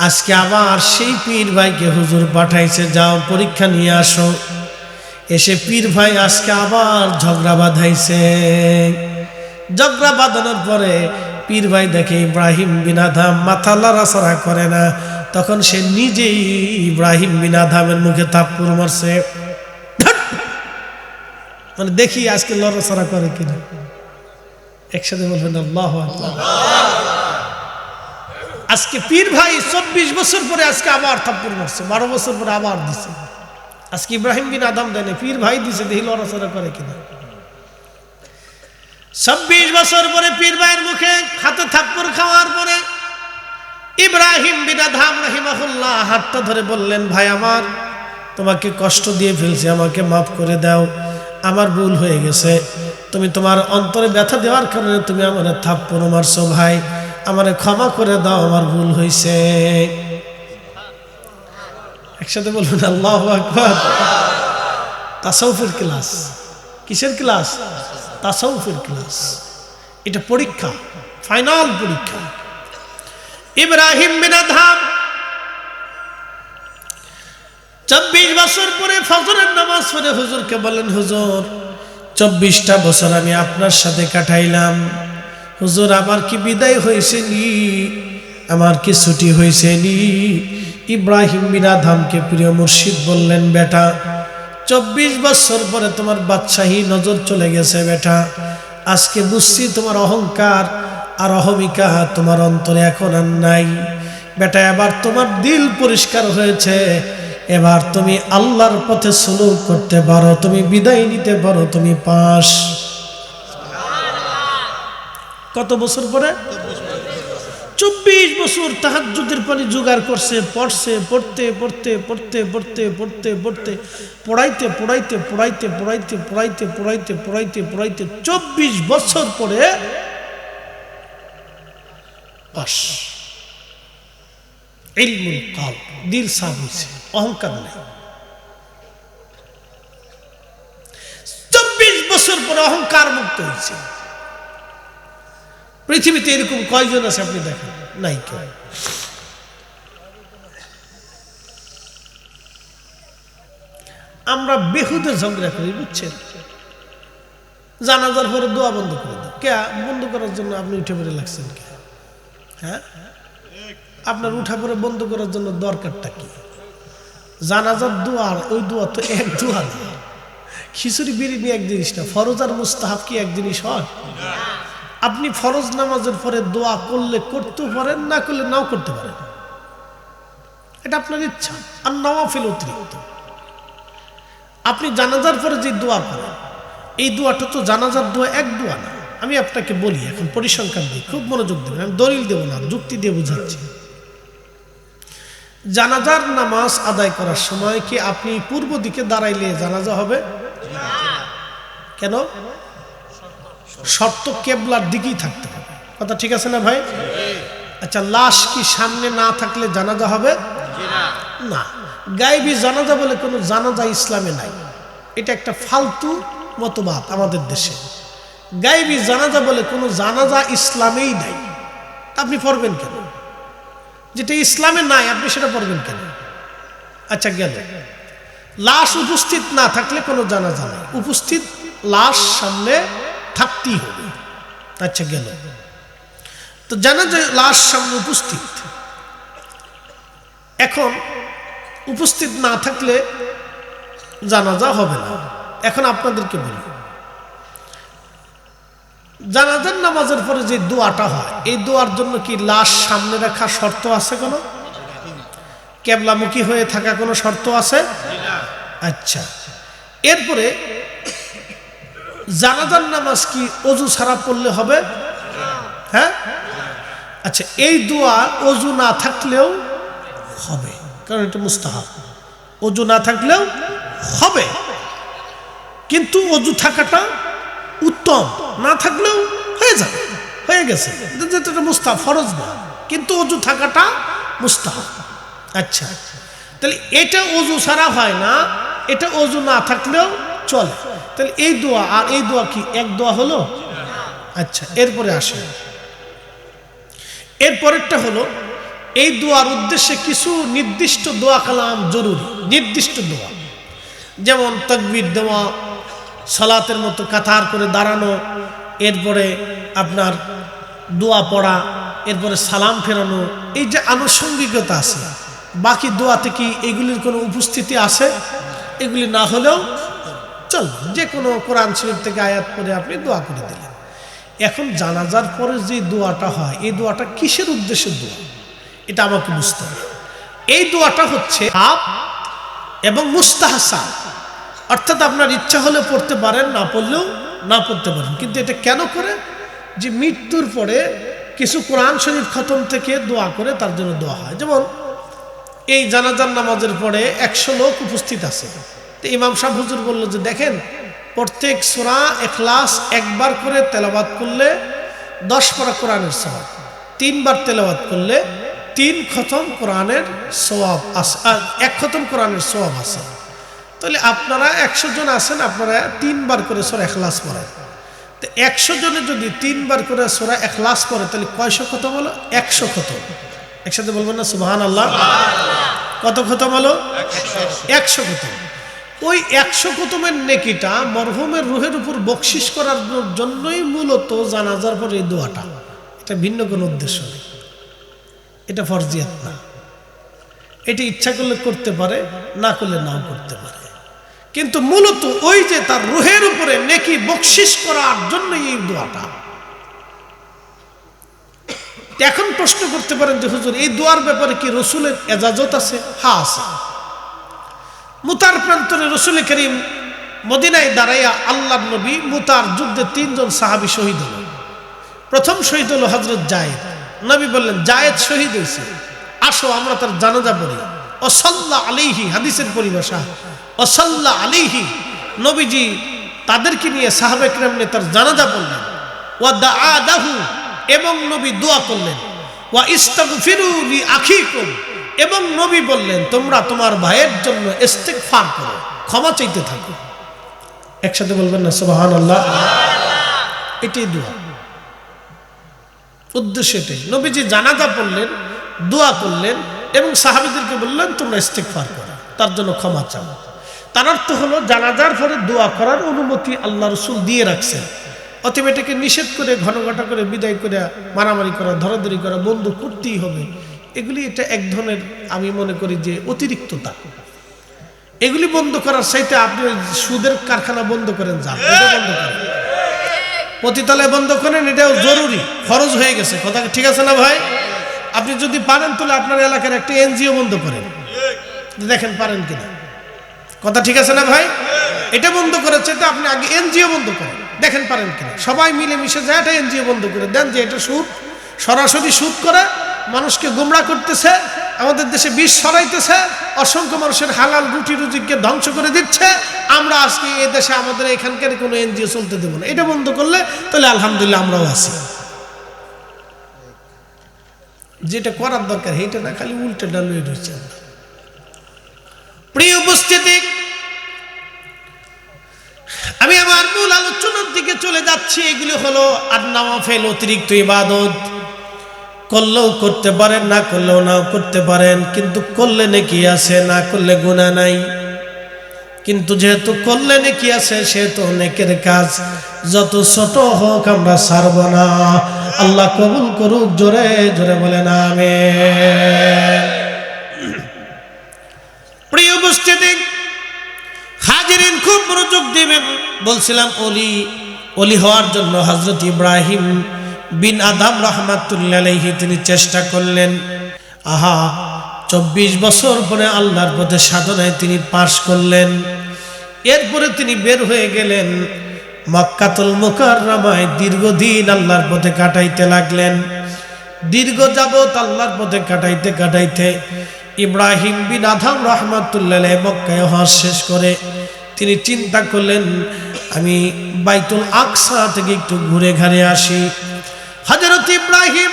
আজকে আবার সেই পীর ভাইকে হুজুর পাঠাইছে, যাও পরীক্ষা নিয়ে আসো। এসে পীর ভাই আজকে আবার ঝগড়া বাঁধাইছে। ঝগড়া বাঁধানোর পরে পীর ভাই দেখে ইব্রাহিম বিন আদহাম মাথা লড়াচড়া করে না, তখন সে নিজেই ইব্রাহিম বিন আদহামের মুখে থাপ্পড় মারছে। মানে দেখি আজকে লড়াচড়া করে কিনা। একসাথে বলবেন আল্লাহু আকবার। আজকে পীর ভাই 24 বছর পরে আজকে আবার থাপ্পড় মারছে, 12 বছর পরে আবার দিছে। আজকে ইব্রাহিম বিন আদহাম দেয়নি, পীর ভাই দিছে, দেখি লড়াচড়া করে কিনা। 26 বছর পরে পীর ভাইয়ের মুখে হাতে থাপ্পড় খাওয়ার পরে ইব্রাহিম বিন আদহাম রাহিমাহুল্লাহ হাতটা ধরে বললেন, ভাই আমার তোমাকে কষ্ট দিয়ে ফেলছি, আমাকে মাফ করে দাও, আমার ভুল হয়ে গেছে। তুমি তোমার অন্তরে ব্যথা দেওয়ার কারণে তুমি আমার থাপ্পড় মারছো, ভাই আমারে ক্ষমা করে দাও, আমার ভুল হয়েছে। একসাথে বলবেন আল্লাহু আকবার। তাসাউফের ক্লাস। কিসের ক্লাস? তাসাউফের ক্লাস। এটা পরীক্ষা, ফাইনাল পরীক্ষা। ইব্রাহিম বিন আদহাম 24 বছর পরে ফজরের নামাজ পড়ে হুজুরকে বলেন, হুজুর 24টা বছর আমি আপনার সাথে কাটাইলাম, হুজুর আমার কি বিদায় হয়েছে নি, আমার কি ছুটি হয়েছে নি? ইব্রাহিম বিন আদহামকে প্রিয় মুর্শিদ বললেন, বেটা 24 বছর পরে তোমার বাদশাহী নজর চলে গেছে বেটা। আজকে বুঝছি তোমার অহংকার আর অহমিকা তোমার অন্তরে এখন আর নাই বেটা। এবার তোমার দিল পরিষ্কার হয়েছে, এবার তুমি আল্লাহর পথে সুলুক করতে পারো, তুমি বিদায় নিতে পারো, তুমি পাস। কত বছর পরে? 24 বছর তাহাজ্জুদের পানি জোগাড় করছে, পড়ছে, পড়তে পড়তে পড়তে পড়তে পড়তে পড়তে পড়াইতে পড়াইতে পড়াইতে পড়াইতে পড়াইতে পড়াইতে পড়াইতে পড়াইতে 24 বছর পরে পাস। ইলমুল কালব, দিল সাফ হয়েছে, অহংকার নেই। 24 বছর পরে অহংকার মুক্ত হয়েছে। পৃথিবীতে এরকম কয়জন আছে আপনি দেখেন? নাই কেউ। আমরা বেহুদে ঝগড়া করি, বুঝছেন? জানাজার পরে দোয়া বন্ধ করে দাও। কে বন্ধ করার জন্য আপনি উঠে পড়ে লাগছেন? কে? হ্যাঁ, আপনার উঠা পরে বন্ধ করার জন্য দরকারটা কি? জানাজার দোয়া, ওই দোয়া তো এক দোয়া না। খিচুড়ি বিরিয়ানি এক জিনিস না, ফরজ আর মুস্তাহাব কি এক জিনিস হয়? আপনি ফরজ নামাজের পরে দোয়া করলে করতেও পারেন, না করলে নাও করতে পারেন, এটা আপনার ইচ্ছা। আর নওয়াফিল অতিরিক্ত। আপনি জানাজার পরে যে দোয়া করেন, এই দোয়াটা তো জানাজার দোয়া এক দোয়া না। আমি আপনাকে বলি, এখন পরিসংখ্যান দিই, খুব মনোযোগ দেবেন, আমি দলিল দেব না, যুক্তি দিয়ে বুঝাচ্ছি। জানাজার নামাজ আদায় করার সময় কি আপনি পূর্ব দিকে দাঁড়াইলে জানাজা হবে? কেন? শর্ত কেবলার দিকেই থাকতে হবে। কথা ঠিক আছে না ভাই? আচ্ছা, লাশ কি সামনে না থাকলে জানাজা হবে না? গায়েবী জানাজা বলে কোনো জানাজা ইসলামে নাই, এটা একটা ফালতু মতবাদ আমাদের দেশে। গায়েবী জানাজা বলে কোনো জানাজা ইসলামেই নাই, আপনি পড়বেন কেন? যেটা ইসলামে নাই আপনি সেটা পড়বেন কেন? আচ্ছা, গেল লাশ উপস্থিত না থাকলে কোনো জানাজা নাই, উপস্থিত লাশ সামনে থাকতেই হবে। আচ্ছা, গেল তো জানাজা লাশ সামনে উপস্থিত, এখন উপস্থিত না থাকলে জানাজা হবে না। এখন আপনাদেরকে বলি, জানাজার নামাজের পরে যে দোয়াটা হয়, এই দোয়ার জন্য কি লাশ সামনে রাখা শর্ত আছে? কোনো কেবলামুখী হয়ে থাকা কোনো শর্ত আছে? আচ্ছা, এরপরে জানাজার নামাজ কি ওযু ছাড়া পড়লে হবে? হ্যাঁ, আচ্ছা, এই দোয়া ওযু না থাকলেও হবে, কারণ এটা মুস্তাহাব। ওযু না থাকলেও হবে, কিন্তু ওযু থাকাটা উত্তম, না থাকলেও হয়ে যাবে, হয়ে গেছে, যেটা মুস্তাহাব, ফরজ না, কিন্তু ওযু থাকাটা মুস্তাহাব। আচ্ছা, তাহলে এটা ওযু ছাড়া হয় না, এটা ওযু না থাকলেও চলে। তাহলে এই দোয়া আর এই দোয়া কি এক দোয়া হলো? আচ্ছা, এরপরে আসে, এরপরেরটা হলো এই দোয়ার উদ্দেশ্যে কিছু নির্দিষ্ট দোয়া কালাম জরুরি, নির্দিষ্ট দোয়া, যেমন তাকবীর দেওয়া, সালাতের মতো কাতার করে দাঁড়ানো, এরপরে আপনার দোয়া পড়া, এরপরে সালাম ফেরানো, এই যে আনুষঙ্গিকতা আছে। বাকি দোয়াতে কি এগুলির কোনো উপস্থিতি আছে? এগুলি না হলেও চলবে, যে কোনো কোরআন শরীফ থেকে আয়াত করে আপনি দোয়া করে দিলেন। এখন জানাজার পরে যে দোয়াটা হয়, এই দোয়াটা কিসের উদ্দেশ্যে দোয়া, এটা আমাকে বুঝতে হবে। এই দোয়াটা হচ্ছে আপ এবং মুস্তাহসান, অর্থাৎ আপনার ইচ্ছা হলে পড়তে পারেন, না পড়লেও না পড়তে পারেন, কিন্তু এটা কেন করে? যে মৃত্যুর পরে কিছু কোরআন শরীফ খতম থেকে দোয়া করে তার জন্য দোয়া হয়। যেমন এই জানাজার নামাজের পরে 100 লোক উপস্থিত আছে, তো ইমাম সাহেব হুজুর বলল যে দেখেন, প্রত্যেক সূরা ইখলাস একবার করে তেলাওয়াত করলে 10 পারা কোরআনের সওয়াব, 3 বার তেলাওয়াত করলে 3 খতম কোরআনের সওয়াব আছে, আর 1 খতম কোরআনের সওয়াব আছে। তাহলে আপনারা 100 জন আছেন, আপনারা 3 বার করে সূরা ইখলাস পড়েন, তো 100 জনে যদি 3 বার করে সূরা ইখলাস পড়ে, তাহলে কয়শো খতম হলো? 100 খতম। একসাথে বলবেন না সুবহানাল্লাহ? কত খতম হলো? 100 খতম। ওই 100 খতমের নেকিটা মরহুমের রুহের উপর বকশিশ করার জন্যই মূলত জানাজার পর এই দোয়াটা, এটা ভিন্ন কোনো উদ্দেশ্য নেই, এটা ফরজিয়াত না, এটি ইচ্ছা করলে করতে পারে, না করলে নাও করতে পারে, কিন্তু মূলত ওই যে তার রুহের উপরে নেকি বকশিশ করার জন্যই এই দোয়াটা। এখন প্রশ্ন করতে পারেন যে হুজুর, এই দোয়ার ব্যাপারে কি রাসূলের ইজাজত আছে? হ্যাঁ আছে। মুতার প্রান্তরে রাসূল করিম মদিনায় দাঁড়াইয়া আল্লাহর নবী মুতার যুদ্ধে 3 জন সাহাবী শহীদ হল। প্রথম শহীদ হলো হযরত জায়েদ। নবী বললেন, জায়েদ শহীদ হয়েছে, আসো আমরা তার জানাজা পড়ি। ও সাল্লা আলাইহি, হাদিসের পরিভাষা, ও সাল্লা আলাইহি, নবীজি তাদেরকে নিয়ে সাহাবা কিরাম নিয়ে তার জানাজা পড়লেন। ওয়া দাআ লাহু, এবং নবী দোয়া করলেন। ওয়া ইস্তাগফিরু লি আখিকুম, এবং নবী বললেন তোমরা তোমার ভাইয়ের জন্য ইস্তিগফার করো, ক্ষমা চাইতে থাকো। একসাথে বলবেন না সুবহানাল্লাহ? এটাই দোয়া, উদ্দেশ্য এটাই। নবীজি জানাজা পড়লেন, দোয়া করলেন, এবং সাহাবীদেরকে বললেন তোমরা ইস্তিগফার করো, তার জন্য ক্ষমা চাও। তার অর্থ হলো জানাজার পরে দোয়া করার অনুমতি আল্লাহ রাসূল দিয়ে রাখছেন। অতএব এটাকে নিষেধ করে ঘন ঘটা করে বিদায় করে মারামারি করা, ধরাধরি করা বন্ধ করতেই হবে, এগুলি এটা এক ধরনের, আমি মনে করি যে অতিরিক্ততা। এগুলি বন্ধ করার চাইতে আপনি সুদের কারখানা বন্ধ করেন, যান, এটা বন্ধ করেন, পতিতালয় বন্ধ করেন, এটাও জরুরি, ফরজ হয়ে গেছে। কথা ঠিক আছে না ভাই? আপনি যদি পারেন তাহলে আপনার এলাকার একটা এনজিও বন্ধ করেন, দেখেন পারেন কিনা। কথা ঠিক আছে না ভাই? এটা বন্ধ করার চাইতে আপনি আগে এনজিও বন্ধ করেন, দেখেন পারেন কিনা। সবাই মিলে মিশে যায় একটা এনজিও বন্ধ করে দেন, যে এটা সুদ, সরাসরি সুদ করে মানুষকে গোমরা করতেছে, আমাদের দেশে বিষ ছড়াইতেছে, অসংখ্য মানুষের হালাল রুটি রুজিকে ধ্বংস করে দিচ্ছে। আমরা আজকে এই দেশে আমাদের এখানকার কোনো এনজিও চলতে দেব না। এটা বন্ধ করলে তাহলে আলহামদুলিল্লাহ আমরাও আছি। যেটা করার দরকার এটা না, খালি উল্টে ডালুয়ে রয়েছে। প্রিয় উপস্থিতি, আমি আমার মূল আলোচনার দিকে চলে যাচ্ছি। এগুলো হলো আর নওয়াফিল, অতিরিক্ত ইবাদত, করলেও করতে পারেন, না করলেও নাও করতে পারেন, কিন্তু করলে নেকি আছে, না করলে গুনাহ নাই। কিন্তু যেহেতু করলে নেকি আছে, সেহেতু নেকের কাজ যত ছোট হোক আমরা ছাড়ব না। আল্লাহ কবুল করুক, জোরে জোরে বলেন আমিন। প্রিয় উপস্থিতি, হাজিরিন খুব মনোযোগ দিবেন। বলছিলাম ওলি হওয়ার জন্য হযরত ইব্রাহিম বিন আদম রাহমাতুল্লাহ আলাইহি তিনি চেষ্টা করলেন। আহা, 24 বছর পরে আল্লাহর পথে সাধনায় তিনি পাশ করলেন। এরপরে তিনি বের হয়ে গেলেন মক্কাতুল মুকাররমায়, দীর্ঘদিন আল্লাহর পথে কাটাইতে লাগলেন। দীর্ঘ যাবত আল্লাহর পথে কাটাইতে কাটাইতে ইব্রাহিম বিন আদহাম রাহমাতুল্লাহ আলাইহি মক্কায় হজ শেষ করে তিনি চিন্তা করলেন, আমি বাইতুল আকসা থেকে একটু ঘুরে ঘাড়ে আসি। হযরত ইব্রাহিম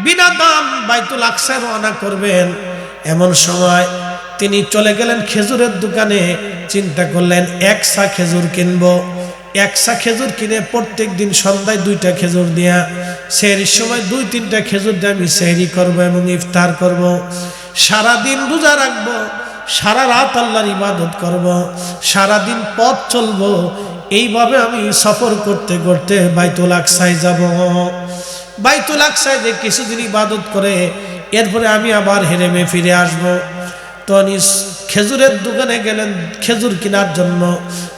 বিন আদহাম বাইতুল আকসায় রওনা করবেন, এমন সময় তিনি চলে গেলেন খেজুরের দোকানে। চিন্তা করলেন এক সা খেজুর কিনবো। এক সা খেজুর কিনে প্রত্যেক দিন সন্ধ্যায় 2টা খেজুর দিয়া সেহরির সময় 2-3টা খেজুর দিয়ে আমি সেহরি করবো এবং ইফতার করব। সারাদিন রোজা রাখবো, সারা রাত আল্লাহর ইবাদত করব, সারাদিন পথ চলবো। এইভাবে আমি সফর করতে করতে বাইতুল আকসায় যাব। বাইতুল আকসায় যে কিছুদিন ইবাদত করে এরপরে আমি আবার হেরেমে ফিরে আসব। তো খেজুরের দোকানে গেলেন খেজুর কেনার জন্য।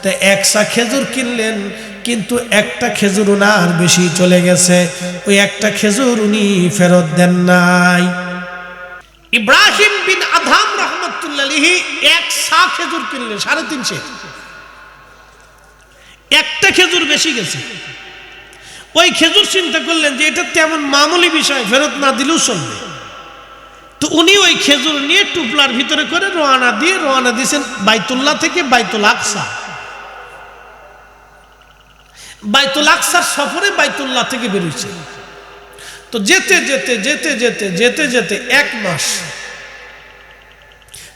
তো এক সা খেজুর কিনলেন, কিন্তু একটা খেজুর ওনার বেশি চলে গেছে। ওই একটা খেজুর উনি ফেরত দেন নাই। ইব্রাহিম বিন আদহাম রাহমাতুল্লাহ আলাইহি এক সা খেজুর কিনলেন 350। একটা খেজুর বেশি গেছে। ওই খেজুর চিন্তা করলেন যে এটা তেমন মামুলি বিষয়, ফেরত না দিলেও চলবে। তো উনি ওই খেজুর নিয়ে টুপলার ভিতরে করে রওনা দিয়েছেন বাইতুল্লাহ থেকে বাইতুল আকসা। বাইতুল আকসার সফরে বাইতুল্লাহ থেকে বেরিয়েছে। তো যেতে যেতে যেতে যেতে যেতে যেতে 1 মাস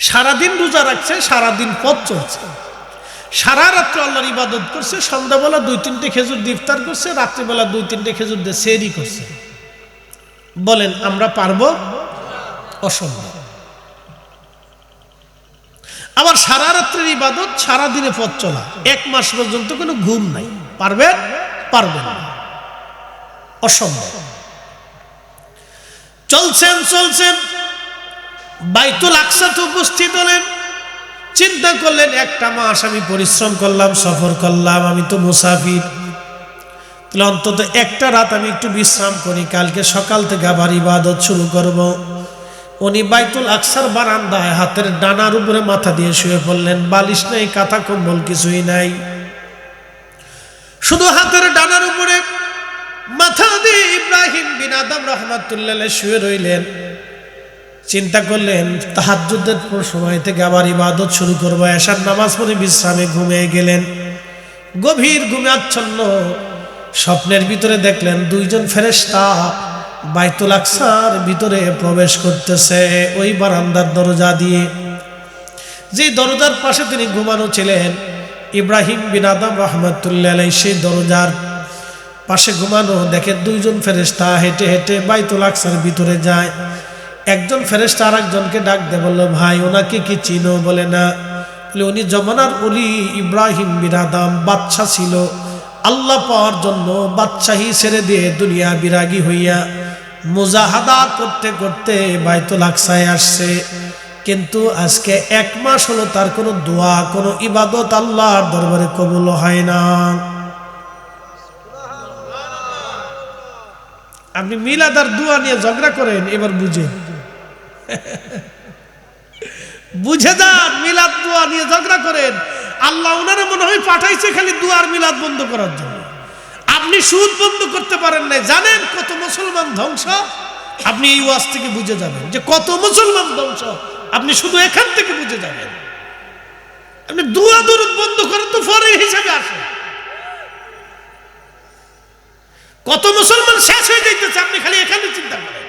সারাদিন রোজা রাখছে, সারাদিন পথ চলছে, সারা রাত্র আল্লাহর ইবাদত করছে, সন্ধ্যাবেলা 2-3টে খেজুর দিয়ে ইফতার করছে, রাত্রিবেলা 2-3টে খেজুর দিয়ে সেহরি করছে। বলেন আমরা পারবো? অসম্ভব। আবার সারা রাত্রের ইবাদত, সারাদিনে পথ চলা, 1 মাস পর্যন্ত কোনো ঘুম নাই। পারবেন? পারবেন না, অসম্ভব। চলছেন চলছেন বাইতুল আকসাতে উপস্থিত হলেন। চিন্তা করলেন 1টা মাস আমি পরিশ্রম করলাম, সফর করলাম, আমি তো মুসাফির, তাহলে অন্তত 1টা রাত আমি একটু বিশ্রাম করি, কালকে সকাল থেকে আবার ইবাদত শুরু করব। উনি বাইতুল আকসার বারান্দায় হাতের ডানার উপরে মাথা দিয়ে শুয়ে পড়লেন। বালিশ নেই, কাঁথা কম্বল কিছুই নাই, শুধু হাতের ডানার উপরে মাথা দিয়ে ইব্রাহিম বিন আদহাম রাহমাতুল্লাহ আলাইহি শুয়ে রইলেন। চিন্তা করলেন তাহাজ্জুদের সময় থেকে আবার ইবাদত শুরু করব। এশার নামাজ পড়ে বিশ্রামে ঘুমিয়ে গেলেন। গভীর ঘুমে আচ্ছন্ন স্বপ্নের ভিতরে দেখলেন 2জন ফেরেশতা বাইতুল আকসার ভিতরে প্রবেশ করতেছে ওই বারান্দার দরজা দিয়ে। যে দরজার পাশে তিনি ঘুমানো ছিলেন, ইব্রাহিম বিন আদহাম রাহমাতুল্লাহ আলাইহি সেই দরজার পাশে ঘুমানো। দেখে 2জন ফেরেশতা হেঁটে হেঁটে বাইতুল আকসার ভিতরে যায়। একজন ফেরেশতা আরেকজনকে ডাক দিয়ে বলল, ভাই ওনাকে কি চিনো? বলে না। উনি জমানার ওলি ইব্রাহিম বিন আদহাম, বাদশা ছিল, আল্লাহ পাওয়ার জন্য বাদশাহী ছেড়ে দিয়ে দুনিয়া বিরাগী হইয়া মুজাহাদা করতে করতে বাইতুল আকসায় আসছে। কিন্তু আজকে 1 মাস হলো তার কোনো দোয়া, কোনো ইবাদত আল্লাহর দরবারে কবুল হয় না। আপনি মিলাদ আর দোয়া নিয়ে ঝগড়া করেন, এবার বুঝে বুঝে যান। মিলাদ দোয়া নিয়ে ঝগড়া করেন, আল্লাহ ওনারা মনে হয় পাঠাইছে খালি দোয়া আর মিলাদ বন্ধ করার জন্য। আপনি সুদ বন্ধ করতে পারেন নাই। জানেন কত মুসলমান ধ্বংস? আপনি এই ওয়াজ থেকে বুঝে যাবেন যে কত মুসলমান ধ্বংস। আপনি শুধু এখান থেকে বুঝে যাবেন। আপনি দোয়া দরুদ বন্ধ করেন তো পরে হিসাবে আসে। কত মুসলমান শেষ হয়ে যাইতেছে, আপনি খালি এখানে চিন্তা করেন।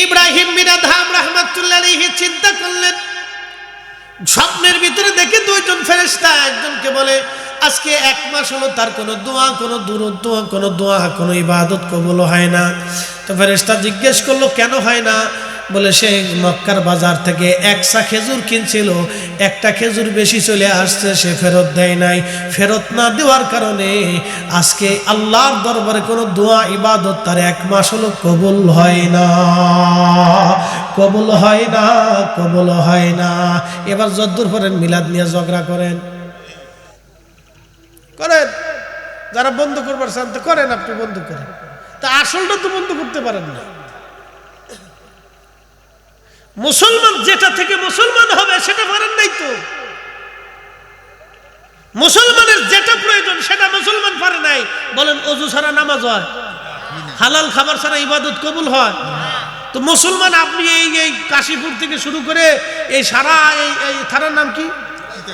ইব্রাহিম বিন আদহাম রাহমাতুল্লাহ আলাইহি চিন্তা করলেন, স্বপ্নের ভিতরে দেখে 2জন ফেরেশতা একজনকে বলে, আজকে 1 মাস হলো তার কোনো দোয়া, কোনো দুরূদ, কোনো ইবাদত কবুল হয় না। তো ফেরেশতা জিজ্ঞেস করলো কেন হয় না? বলে সে মক্কার বাজার থেকে 1 সা খেজুর কিনছিল, একটা খেজুর বেশি চলে আসছে, সে ফেরত দেয় নাই। ফেরত না দেওয়ার কারণে আজকে আল্লাহর দরবারে কোনো দোয়া ইবাদত তার 1 মাস হলো কবুল হয় না, কবুল হয় না, কবুল হয় না। এবার যদ্দূর পরেন মিলাদ নিয়ে ঝগড়া করেন, যারা বন্ধ করবার চান তো করেন, আপনি বন্ধ করেন, তা আসলটা তো বন্ধ করতে পারেন না। মুসলমান যেটা থেকে মুসলমান হবে সেটা পারেন নাই তো। মুসলমানের যেটা প্রয়োজন সেটা মুসলমান পারে নাই। বলেন ওযু ছাড়া নামাজ হয়? হালাল খাবার ছাড়া ইবাদত কবুল হয়? তো মুসলমান আপনি এই কাশীপুর থেকে শুরু করে এই সারা এই থানার নাম কি,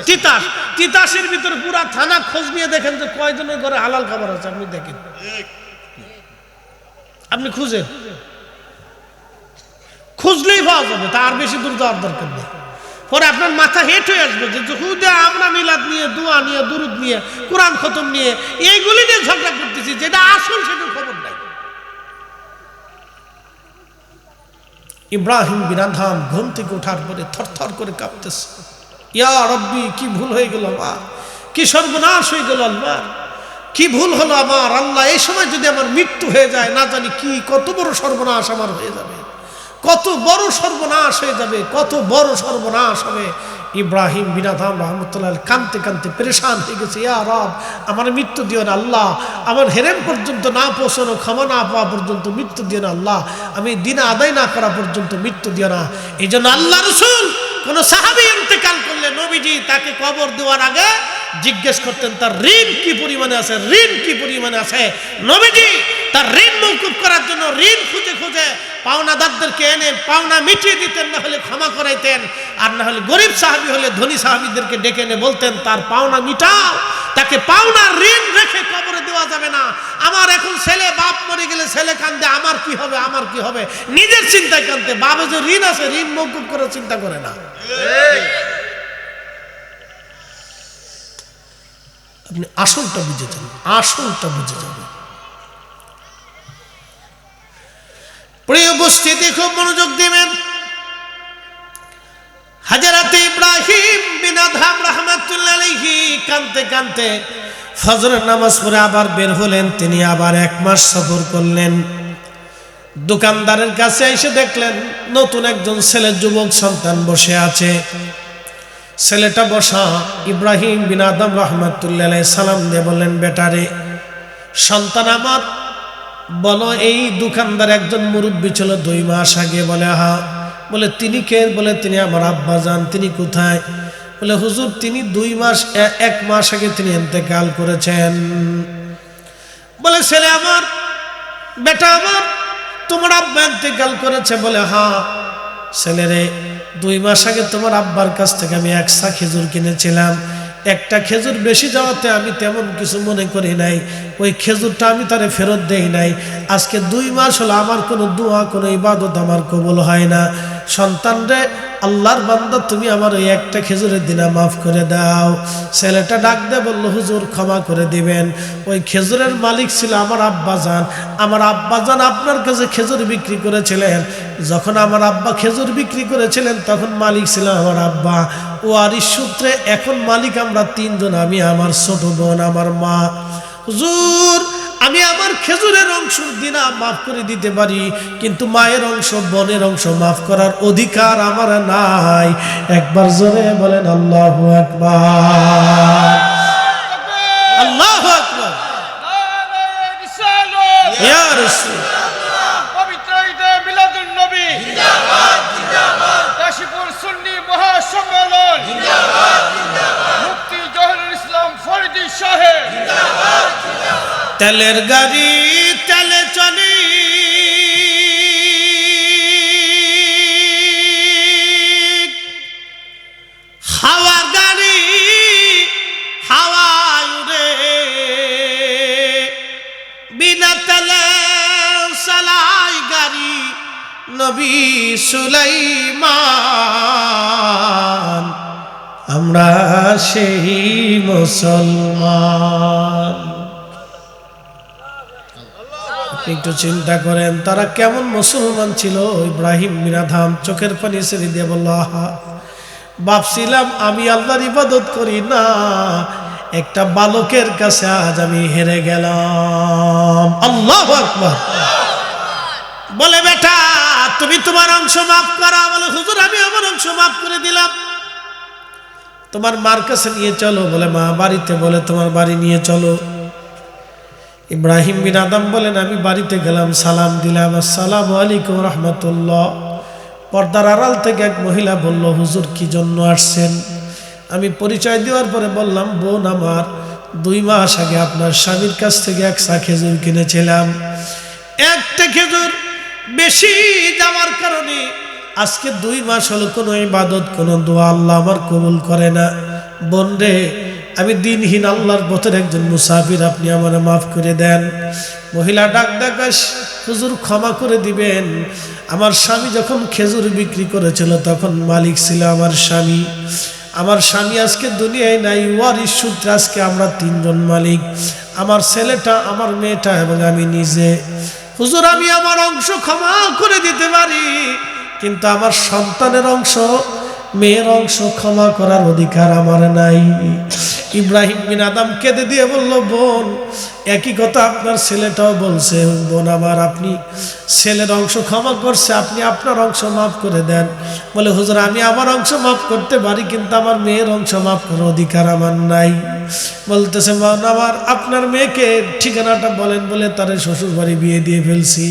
তিতাস, তিতাসের ভিতরে পুরা থানা খোঁজ নিয়ে দেখেন যে কয়জনের ঘরে হালাল খাবার আছে। আপনি দেখেন, আপনি খুঁজেন, খুঁজলেই পাওয়া যাবে, তার বেশি দূর যাওয়ার দরকার নেই। পরে আপনার মাথা হেট হয়ে আসবে যে হুদা আমরা মিলাদ নিয়ে, দোয়া নিয়ে, দুরুদ নিয়ে, কোরআন খতম নিয়ে, এইগুলি নিয়ে ঝগড়া করতেছি, যেটা আসল সেটার খবর নাই। ইব্রাহিম বিন আদহাম ঘুম থেকে ওঠার পরে থরথর করে কাঁপতেছে, ইয়া রব্বি, কি ভুল হয়ে গেল আমার, কি সর্বনাশ হয়ে গেল আল্লাহ, কি ভুল হলো আমার আল্লাহ। এই সময় যদি আমার মৃত্যু হয়ে যায়, না জানি কি কত বড় সর্বনাশ আমার হয়ে যাবে, কত বড় সর্বনাশ হয়ে যাবে, কত বড় সর্বনাশ হবে। ইব্রাহিম বিন আদহাম রাহমাতুল্লাহ কাঁদতে কাঁদতে পেরেশান হয়ে গেছে, ইয়া রব, আমার মৃত্যু দিও না আল্লাহ, আমার হেরেম পর্যন্ত না পৌঁছানো, ক্ষমা না পাওয়া পর্যন্ত মৃত্যু দিও না আল্লাহ, আমি দিন আদায় না করা পর্যন্ত মৃত্যু দিও না। এই জন্য আল্লাহ রাসূল কোন সাহাবী ইন্তেকাল করলে নবীজি তাকে কবর দেওয়ার আগে জিজ্ঞেস করতেন তার ঋণ কি পরিমাণে আছে, ঋণ কি পরিমাণে আছে। নবীজি তার ঋণ মওকুফ করার জন্য ঋণ খুঁজে খুঁজে পাওনাদারদেরকে এনে পাওনা মিটিয়ে দিতেন, না হলে ক্ষমা করাইতেন, আর না হলে গরিব সাহাবী হলে ধনী সাহাবীদেরকে ডেকে এনে বলতেন তার পাওনা মিটাও, তাকে পাওনা ঋণ রেখে কবরে দেওয়া যাবে না। আমার এখন ছেলে, বাপ মরে গেলে ছেলে কান্দে, আমার কি হবে, আমার কি হবে, নিজের চিন্তায় কান্দে, বাবা যে ঋণ আছে ঋণ মওকুফ করে চিন্তা করে না। আপনি আসলটা বুঝে যান, আসলটা বুঝে যাবেন। প্রিয় উপস্থিতি, খুব মনোযোগ দিবেন। হযরত ইব্রাহিম বিন আদহাম রাহমাতুল্লাহ আলাইহি কাঁদতে কাঁদতে ফজরের নামাজ পড়ে আবার বের হলেন। তিনি আবার 1 মাস সফর করলেন। দোকানদারের কাছে এসে দেখলেন নতুন একজন ছেলে, যুবক সন্তান বসে আছে। ছেলেটা বসা, ইব্রাহিম বিন আদম রাহমাতুল্লাহ আলাইহি সালাম দিয়ে বললেন, বেটারে, সন্তান আমার, বলো এই দোকানদার একজন মুরব্বী ছিল 2 মাস আগে। বলে হ্যাঁ। বলে তিনি কে? বলে তিনি আমার আব্বা যান। তিনি কোথায়? বলে হুজুর, তিনি 1 মাস আগে তিনি ইন্তেকাল করেছেন। বলে ছেলে আমার, বেটা আমার, তোমার আব্বা ইন্তেকাল করেছে? বলে হ্যাঁ। ছেলেরে, 2 মাস আগে তোমার আব্বার কাছ থেকে আমি 1 সা খেজুর কিনেছিলাম। একটা খেজুর বেশি যাওয়াতে আমি তেমন কিছু মনে করি নাই, ওই খেজুরটা আমি তারে ফেরত দেই নাই। আজকে 2 মাস হলো আমার কোনো দোয়া, কোনো ইবাদত আমার কবুল হয় না। সন্তান রে, আল্লাহর বান্দা, তুমি আমার ওই একটা খেজুরের দিনা মাফ করে দাও। ছেলেটা ডাক দিয়ে বলল, হুজুর ক্ষমা করে দিবেন, ওই খেজুরের মালিক ছিল আমার আব্বাজান। আমার আব্বাজান আপনার কাছে খেজুর বিক্রি করেছিলেন। যখন আমার আব্বা খেজুর বিক্রি করেছিলেন তখন মালিক ছিল আমার আব্বা। ওয়ারিশ সূত্রে এখন মালিক আমরা 3 জন, আমি, আমার ছোট বোন, আমার মা। হুজুর, আমি আমার খেজুরের অংশ দিনা মাফ করে দিতে পারি, কিন্তু মায়ের অংশ, বোনের অংশ মাফ করার অধিকার আমার নাই। একবার জোরে বলেন আল্লাহু আকবার, আল্লাহু আকবার। ইয়া রাসূল, পবিত্র ঈদে মিলাদুন নবী জিন্দাবাদ, জিন্দাবাদ। কাশীপুর সুন্নি মহাসম্মেলন জিন্দাবাদ, জিন্দাবাদ। মুফতি জহিরুল ইসলাম ফরিদী সাহেব জিন্দাবাদ, জিন্দাবাদ। তেলের গাড়ি তেলে চলি, হাওয়ার গাড়ি হাওয়ায় উড়ে, বিনা তেলে চালাই গাড়ি নবী সুলাইমান। আমরা সেই মুসলমান। একটু চিন্তা করেন তারা কেমন মুসলমান ছিল। ইব্রাহিম বিন আদহাম চোখের পানি ছেড়ে দিয়ে বলল, আহা, ভাবছিলাম আমি আল্লাহর ইবাদত করি না, একটা বালকের কাছে আজ আমি হেরে গেলাম। আল্লাহু আকবার। বলে বেটা, তুমি তোমার অংশ মাফ করা। বলে হুজুর, আমি আমার অংশ মাফ করে দিলাম। তোমার মার কাছে নিয়ে চলো। বলে মা বাড়িতে। বলে তোমার বাড়ি নিয়ে চলো। ইব্রাহিম বিন আদম বলেন, আমি বাড়িতে গেলাম, সালাম দিলাম, আসসালামু আলাইকুম রাহমাতুল্লাহ। পর্দার আড়াল থেকে এক মহিলা বলল, হুজুর কি জন্য আসছেন? আমি পরিচয় দেওয়ার পরে বললাম, বোন আমার, 2 মাস আগে আপনার স্বামীর কাছ থেকে 1 ছা খেজুর কিনেছিলাম। একটা খেজুর বেশি যাওয়ার কারণে আজকে 2 মাস হলো কোনো ইবাদত, কোনো দোয়া আল্লাহ আমার কবুল করে না। বোন রে, আমি দিনহীন আল্লাহর পথের একজন মুসাফির, আপনি আমারে মাফ করে দেন। মহিলা ডাক ডাকাস, হুজুর ক্ষমা করে দিবেন। আমার স্বামী যখন খেজুর বিক্রি করেছিল তখন মালিক ছিল আমার স্বামী। আমার স্বামী আজকে দুনিয়ায় নাই, ওয়ারিশ সূত্রে আজকে আমরা 3 জন মালিক, আমার ছেলেটা, আমার মেয়েটা এবং আমি নিজে। হুজুর আমি আমার অংশ ক্ষমা করে দিতে পারি, কিন্তু আমার সন্তানের অংশ, মেয়ের অংশ ক্ষমা করার অধিকার আমার নাই। ইব্রাহিম বিন আদম কেঁদে দিয়ে বলল, বোন একই কথা আপনার ছেলেটাও বলছে। বোন আমার, আপনি ছেলের অংশ ক্ষমা করছে, আপনি আপনার অংশ মাফ করে দেন। বলে, হুজুর আমি আমার অংশ মাফ করতে পারি, কিন্তু আমার মেয়ের অংশ মাফ করার অধিকার আমার নাই। বলতেছে, বোন আমার, আপনার মেয়েকে ঠিকানাটা বলেন, বলে তার শ্বশুর বাড়ি বিয়ে দিয়ে ফেলছি।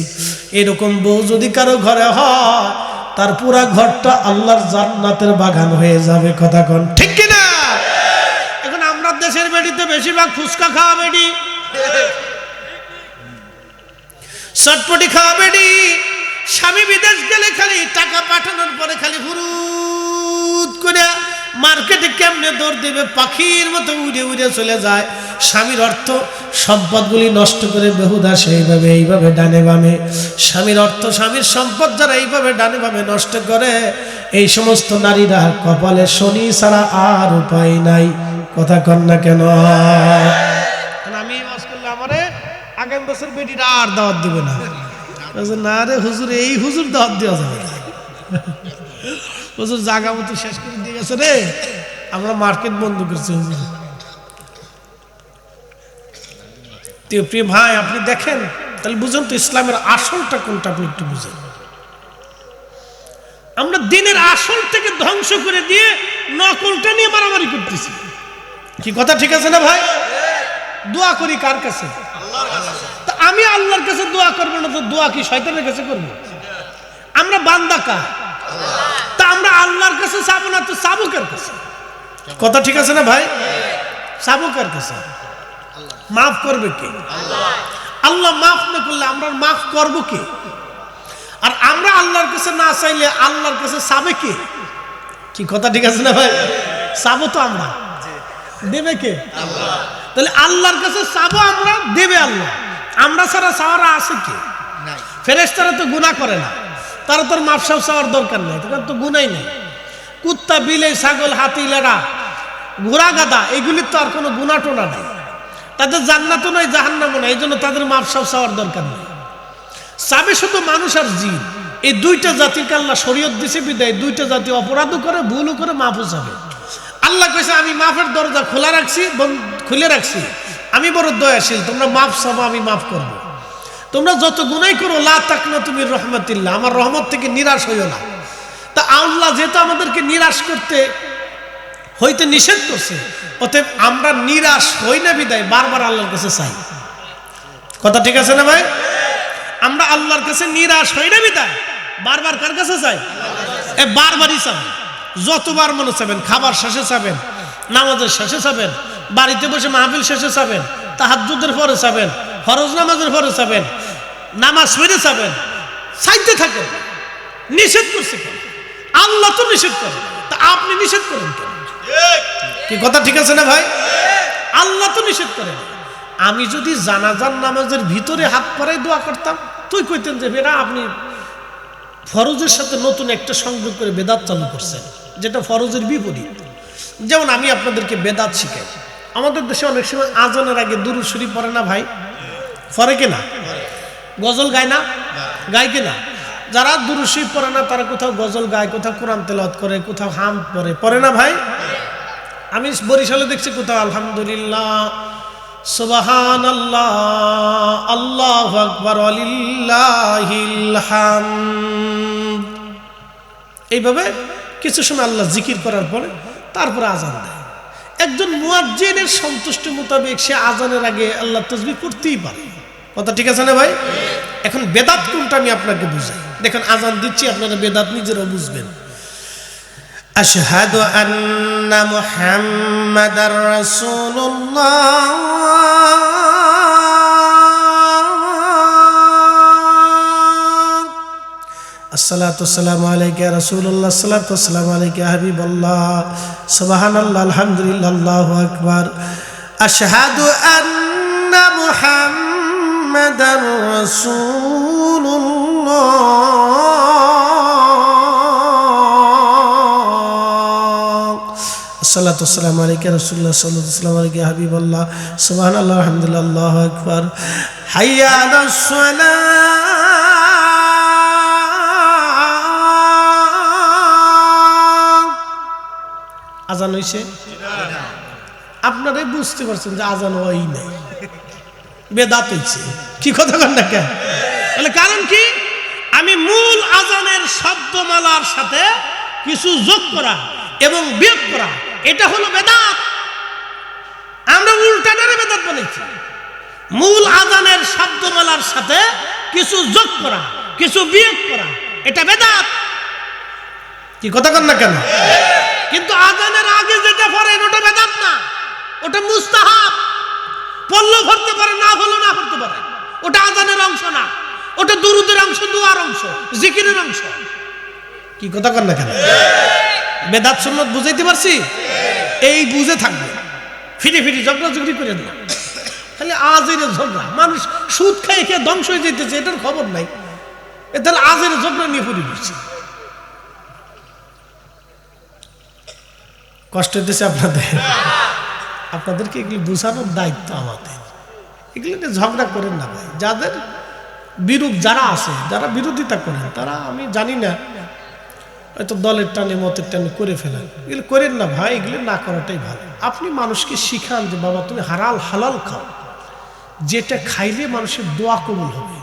এরকম বউ যদি কারো ঘরে হয়, তার পুরা ঘরটা আল্লাহর জান্নাতের বাগান হয়ে যাবে। কথা কোন ঠিক কিনা? এখন আমরা দেশের বেডিতে বেশিরভাগ ফুচকা খাওয়া বেডি, চটপটি খাওয়া বেডি। স্বামী বিদেশ গেলে খালি টাকা পাঠানোর পরে খালি হুরুত করে মার্কেটে কেমনে দৌড় দেবে, পাখির মতো উড়ে উড়ে চলে যায়। স্বামীর অর্থ সম্পদগুলি নষ্ট করে বেহুদা সেইভাবে এইভাবে ডানে বামে, স্বামীর অর্থ স্বামীর সম্পদ যারা এইভাবে ডানে বামে নষ্ট করে, এই সমস্ত নারীরা কপালে শনি ছাড়া আর উপায় নাই। কথা কন না কেন? আমি ওয়াজ করলে আমারে আগামী বছর বেটিরা আর দাওয়াত দিবে না। না রে হুজুর, এই হুজুর দাওয়াত দেওয়া যাবে না। হুজুর জাগা মতো শেষ করে দিয়ে গেছে রে, আমরা মার্কেট বন্ধ করছি হুজুর। প্রিয় ভাই, আপনি দেখেন তাহলে বুঝুন তো ইসলামের আসলটা কোনটা, আপনি একটু বুঝেন। আমরা দিনের আসল থেকে ধ্বংস করে দিয়ে নকলটা নিয়ে মারামারি করতেছি। কি কথা ঠিক আছে না ভাই? দোয়া করি কার কাছে? তা আমি আল্লাহর কাছে দোয়া করবো না তো দোয়া কি শয়তানের কাছে করবো? আমরা বান্দা কার? তা আমরা আল্লাহর কাছে চাবো না তো চাবো কার কাছে? কথা ঠিক আছে না ভাই? চাবো কার কাছে? মাফ করবে কে? আল্লাহ মাফ না করলে আমরা মাফ করবো কে? আর আমরা আল্লাহর কাছে না চাইলে আল্লাহর কাছে চাবে কে? কি কথা ঠিক আছে না ভাই? চাবো তো আমরা, দেবে কে? তাহলে আল্লাহর কাছে চাবো আমরা, দেবে আল্লাহ। আমরা ছাড়া চাওয়ারা আছে কে? ফেরেশতারা তো গুনাহ করে না, তারা তোর মাফ সাফ চাওয়ার দরকার নাই, তাদের তো গুনাই নেই। কুত্তা, বিলে, ছাগল, হাতি, লেড়া, ঘোড়া, গাদা, এগুলির তো আর কোনো গুনাহ টোনা নাই। তাদের জান্নাতও নাই, জাহান্নামও নাই, এই জন্য তাদের মাফ সাফ চাওয়ার দরকার নেই। চাবে শুধু মানুষ আর জিন, এই 2টা জাতিকে আল্লাহ শরীয়ত দিছে বিদায় 2টা জাতি অপরাধও করে, ভুলও করে, মাফও চাবে। আল্লাহ কইছে আমি মাফের দরজা খোলা রাখছি, খুলে রাখছি, আমি বড় দয়াশীল, তোমরা মাফ চাবো, আমি মাফ করব। তোমরা যত গুনাহ করো, লা তাকনাতু মির রাহমাতিল্লাহ, আমার রহমত থেকে নিরাশ হইও না। তা আল্লাহ যেহেতু আমাদেরকে নিরাশ হইতে নিষেধ করছে, অতএব আমরা নিরাশ হই না বিদায় বারবার আল্লাহর কাছে চাই। কথা ঠিক আছে না ভাই? আমরা আল্লাহর কাছে নিরাশ হই না বিদায় বারবার কার কাছে চাই? বারবারই চাবেন, যতবার মনে চাবেন। খাবার শেষে চাবেন, নামাজের শেষে চাবেন, বাড়িতে বসে মাহফিল শেষে চাবেন, তাহাজ্জুদের পরে চাবেন, ফরজ নামাজের পরে চাবেন, নামাজ পড়ে চাবেন, চাইতে থাকেন। নিষেধ করছে কেন? আল্লাহ তো নিষেধ করেন, তা আপনি নিষেধ করেন কেন? কি কথা ঠিক আছে না ভাই? আল্লাহ তো নিষেধ করেন। আমি যদি জানাজার নামাজের ভিতরে হাত পরাই দোয়া করতাম, তুই কইতেন যে বেরা আপনি ফরজের সাথে নতুন একটা সংযোগ করে বেদাত চালু করছেন, যেটা ফরজের বিপরীত। যেমন আমি আপনাদেরকে বেদাত শিখাই। আমাদের দেশে অনেক সময় আজানের আগে দুরূদ শরীফ পড়ে না ভাই? পড়ে কিনা? গজল গায় না? গায় কিনা? যারা দুরূদ শরীফ পড়ে না তারা কোথাও গজল গায়, কোথাও কোরআন তেলাওয়াত করে, কোথাও হাম পড়ে না ভাই? আমি বরিশালে দেখছি কোথাও আলহামদুলিল্লাহ, সুবহানাল্লাহ, আল্লাহু আকবার, ওয়ালিল্লাহিল হামদ, এইভাবে কিছু সময় আল্লাহ জিকির করার পরে তারপরে আজান দেয়। একজন মুয়াজ্জিনের সন্তুষ্টি মোতাবেক সে আজানের আগে আল্লাহ তাসবিহ করতেই পারে। কথা ঠিক আছে না ভাই? এখন বেদাত কোনটা আমি আপনাকে বুঝাই। দেখেন আজান দিচ্ছি, আপনারা বেদাত নিজেরাও বুঝবেন। আশহাদু আন্না মুহাম্মাদার রাসূলুল্লাহ, আসসালাতু ওয়াসসালামু আলাইকা ইয়া রাসূলুল্লাহ, আসসালাতু ওয়াসসালামু আলাইকা ইয়া হাবিবাল্লাহ, সুবহানাল্লাহ, আলহামদুলিল্লাহ, আল্লাহু আকবার। আশহাদু আন্না মুহাম্মাদার রাসূলুল্লাহ, আসসালাতু ওয়াসসালামু আলাইকা ইয়া রাসূলুল্লাহ, আসসালাতু ওয়াসসালামু আলাইকা ইয়া হাবিবাল্লাহ, সুবহানাল্লাহ, আলহামদুলিল্লাহ, আল্লাহু আকবার। হাইয়া আলাস সালাহ, আজান হইছে? আপনারাই বুঝতে পারছেন যে আজান হয় নাই, বেদাত হইছে। কি কথা বলেন না কেন? তাহলে কারণ কি? আমি মূল আজানের শব্দমালার সাথে কিছু যোগ করা এবং বিয়োগ করা, এটা হলো বেদাত। আমরা উল্টাটারে বেদাত বলেছি। মূল আজানের শব্দমালার সাথে কিছু যোগ করা, কিছু বিয়োগ করা, এটা বেদাত। কি কথা বলেন না কেন? কিন্তু আজানের আগে যেটা পড়েন ওটা বেদাত না, ওটা মুস্তাহাব। পড়লেও পড়তে পারে, না হলেও না পড়তে পারে, ওটা আজানের অংশ না, ওটা দুরুদের অংশ, দুয়ার অংশ, জিকিরের অংশ। কি কথা কন না কেন? বেদাত সুন্নাত বুঝাইতে পারছি? এই বুঝে থাকবে, ফিরে ফিরে ঝগড়া ঝগড়ি করেন না, খালি আজের ঝগড়া। মানুষ সুদ খাই খেয়ে ধ্বংস হয়ে যেতেছে, এটার খবর নাই। এ তাহলে আজের ঝগড়া নিয়ে পড়ে দিচ্ছে। কষ্ট হইতেছে আপনাদের? আপনাদেরকে এগুলি বুঝানোর দায়িত্ব আমাদের। এগুলি নিয়ে ঝগড়া করেন না ভাই। যাদের বিরূপ যারা আছে, যারা বিরোধিতা করেন, তারা আমি জানি না, হয়তো দলের টানে মতের টানে করে ফেলেন। এগুলো করেন না ভাই, এগুলো না করাটাই ভালো। আপনি মানুষকে শিখান যে বাবা তুমি হালাল খাও, যেটা খাইলে মানুষের দোয়া কবুল হবে।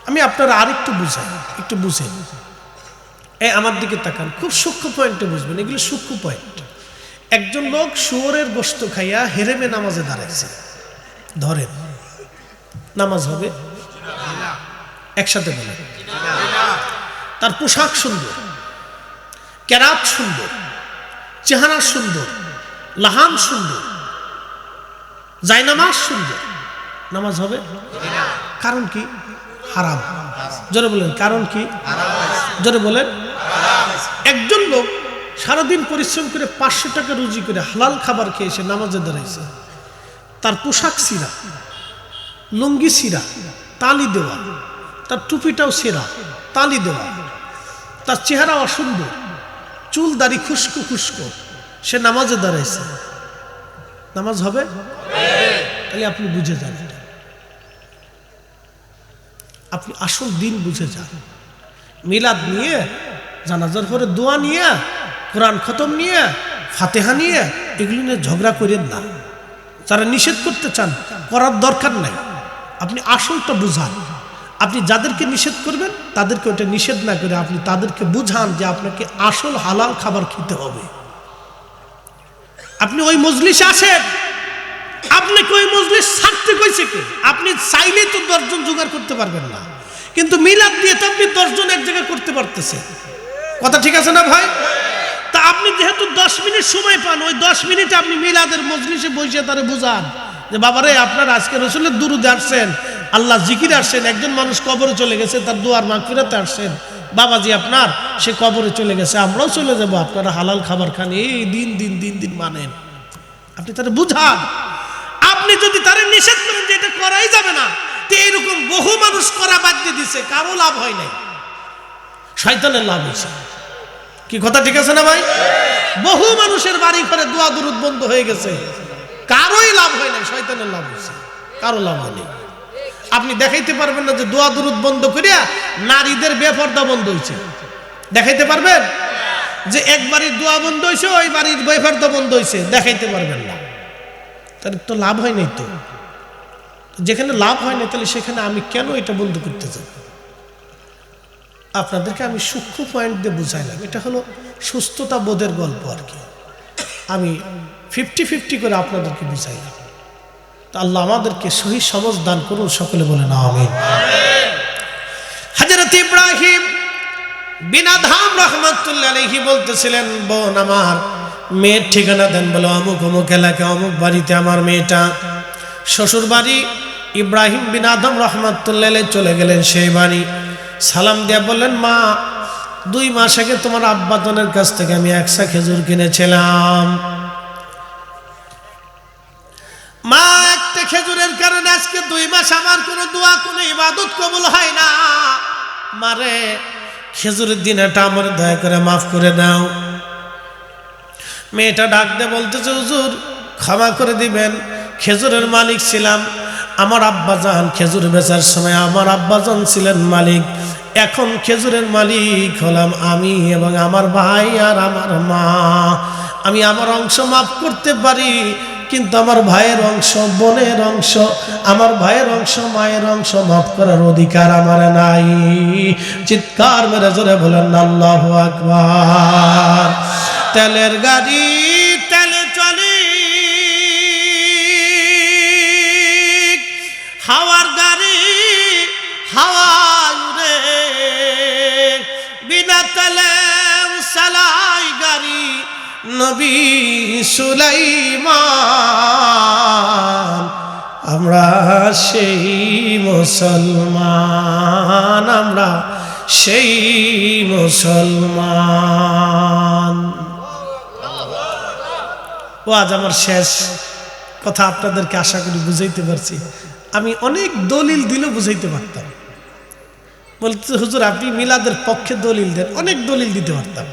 আমি আপনারা আরেকটু বুঝাই, একটু বুঝেন। এই আমার দিকে তাকান, খুব সূক্ষ্ম পয়েন্টে বুঝবেন, এগুলো সূক্ষ্ম পয়েন্ট। একজন লোক শুয়োরের গোশত খাইয়া হেরেমে নামাজে দাঁড়াইছে, ধরেন নামাজ হবে? একসাথে বলে। তার পোশাক সুন্দর, কেরাত সুন্দর, চেহারা সুন্দর, লাহান সুন্দর, জায়নামাজ সুন্দর, নামাজ হবে? কারণ কি? হারাম। জোরে বলেন, কারণ কি? জোরে বলেন। একজন লোক সারাদিন পরিশ্রম করে 500 টাকা রুজি করে হালাল খাবার খেয়ে এসে নামাজে দাঁড়াইছে, তার পোশাক ছিঁড়া, লুঙ্গি ছিঁড়া, তালি দেওয়া, তার টুপিটাও ছেঁড়া, তালি দেওয়া, তার চেহারা অসুন্দর, চুল দাড়ি খুশকো খুশকো, সে নামাজে দাঁড়াইছে, নামাজ হবে? তাহলে আপনি বুঝে যান, আপনি আসল দিন বুঝে যান। মিলাদ নিয়ে, জানাজার পরে দোয়া নিয়ে, কোরআন খতম নিয়ে, ফাতেহা নিয়ে, এগুলি নিয়ে ঝগড়া করেন না। যারা নিষেধ করতে চান, করার দরকার নাই। আপনি আসলটা বুঝান। আপনি যাদেরকে নিষেধ করবেন তাদেরকে ওটা নিষেধ না করে আপনি তাদেরকে বুঝান যে আপনাকে আসল হালাল খাবার খেতে হবে। আপনি ওই মজলিসে আসেন, আপনাকে ওই মজলিস ছাড়তে কইছে কে? আপনি চাইলে তো 10 জন জোগাড় করতে পারবেন না, কিন্তু মিলাদ দিয়ে তো আপনি 10 জন এক জায়গায় করতে পারতেছেন। কথা ঠিক আছে না ভাই? তা আপনি যেহেতু 10 মিনিট সময় পান, ওই 10 মিনিটে আপনি মিলাদের মজলিসে বসে তারে বুঝান যে বাবারে আপনার আজকে রসুলের দুরুদে আসছেন, আল্লাহ জিকিরে আসছেন, একজন মানুষ কবরে চলে গেছে, তার দুয়ার মাগফিরাতে আসছেন, বাবাজি আপনার সে কবরে চলে গেছে, আমরাও চলে যাব, আপনারা হালাল খাবার খান, এই দিন দিন দিন দিন মানেন। আপনি তারে বুঝান। আপনি যদি তারে নিষেধ করেন যে এটা করাই যাবে না, তো এরকম বহু মানুষ করা বাদ দিয়ে দিছে, কারো লাভ হয় নাই, শয়তানের লাভ হয়েছে। কি কথা ঠিক আছে না ভাই? বহু মানুষের বাড়ি ঘরে দোয়া দুরুদ বন্ধ হয়ে গেছে, কারোই লাভ হয় নাই, শয়তানের লাভ হয়েছে, কারো লাভ হয়নি। আপনি দেখাইতে পারবেন না যে দোয়া দুরুদ বন্ধ করিয়া নারীদের বেপর্দা বন্ধ হয়েছে? দেখাইতে পারবেন যে এক বাড়ির দোয়া বন্ধ হয়েছে, ওই বাড়ির বেপর্দা বন্ধ হয়েছে? দেখাইতে পারবেন না। তাহলে তো লাভ হয় নাই। তো যেখানে লাভ হয় না, তাহলে সেখানে আমি কেন এটা বন্ধ করতে যাব? আপনাদেরকে আমি সূক্ষ্ম পয়েন্ট দিয়ে বুঝাইলাম। এটা হলো সুস্থতা বোধের গল্প আর কি। আমি 50-50 করে আপনাদেরকে বুঝাইলাম। তা আল্লাহ আমাদেরকে সহি সমঝ দান করুন, সকলে বলেন আমিন। হযরত ইব্রাহিম বিন আদহাম রাহমাতুল্লাহ আলাইহি বলতেছিলেন, বোন আমার মেয়ের ঠিকানা দেন। বলো অমুক অমুক এলাকা অমুক বাড়িতে আমার মেয়েটা। শ্বশুর বাড়ি ইব্রাহিম বিন আদম রাহমাতুল্লাহ আলাইহি চলে গেলেন সেই বাড়ি। সালাম দিয়া বললেন, মা 2 মাস আগে তোমার আব্বাজনের কাছ থেকে আমি 100 খেজুর কিনেছিলাম। মা একটা খেজুরের কারণে আজকে 2 মাস আমার কোনো দোয়া কোনো ইবাদত কবুল হয় না। মারে খেজুরের দিন এটা আমার দয়া করে মাফ করে দাও। মেয়েটা ডাক দিয়ে বলতেছে, হুজুর ক্ষমা করে দিবেন, খেজুরের মালিক ছিলাম। আমার আব্বাজান খেজুর বেচার সময় আমার আব্বাজান ছিলেন মালিক, এখন খেজুরের মালিক হলাম আমি এবং আমার ভাই আর আমার মা। আমি আমার অংশ মাফ করতে পারি, কিন্তু আমার ভাইয়ের অংশ, বোনের অংশ, আমার ভাইয়ের অংশ, মায়ের অংশ মাফ করার অধিকার আমার নাই। চিৎকার মেরে জোরে বলেন আল্লাহু আকবার। তেলের গাড়ি তেলে চলে, হাওয়ার গাড়ি হাওয়ায় উড়ে, বিনা তেলে চালাই গাড়ি নবী সুলাইমান। আমরা সেই মুসলমান, আমরা সেই মুসলমান। ও আজ আমার শেষ কথা, আপনাদেরকে আশা করি বুঝাইতে পারছি। আমি অনেক দলিল দিলেও বুঝাইতে পারতাম। বলতে হুজুর আপনি মিলাদের পক্ষে দলিল দেন, অনেক দলিল দিতে পারতাম।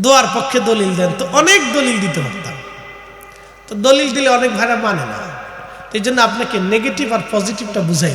দোয়ার পক্ষে দলিল দেন, তো অনেক দলিল দিতে পারতাম। তো দলিল দিলে অনেক ভাইরা মানে না, এই জন্য আপনাকে নেগেটিভ আর পজিটিভটা বুঝাই।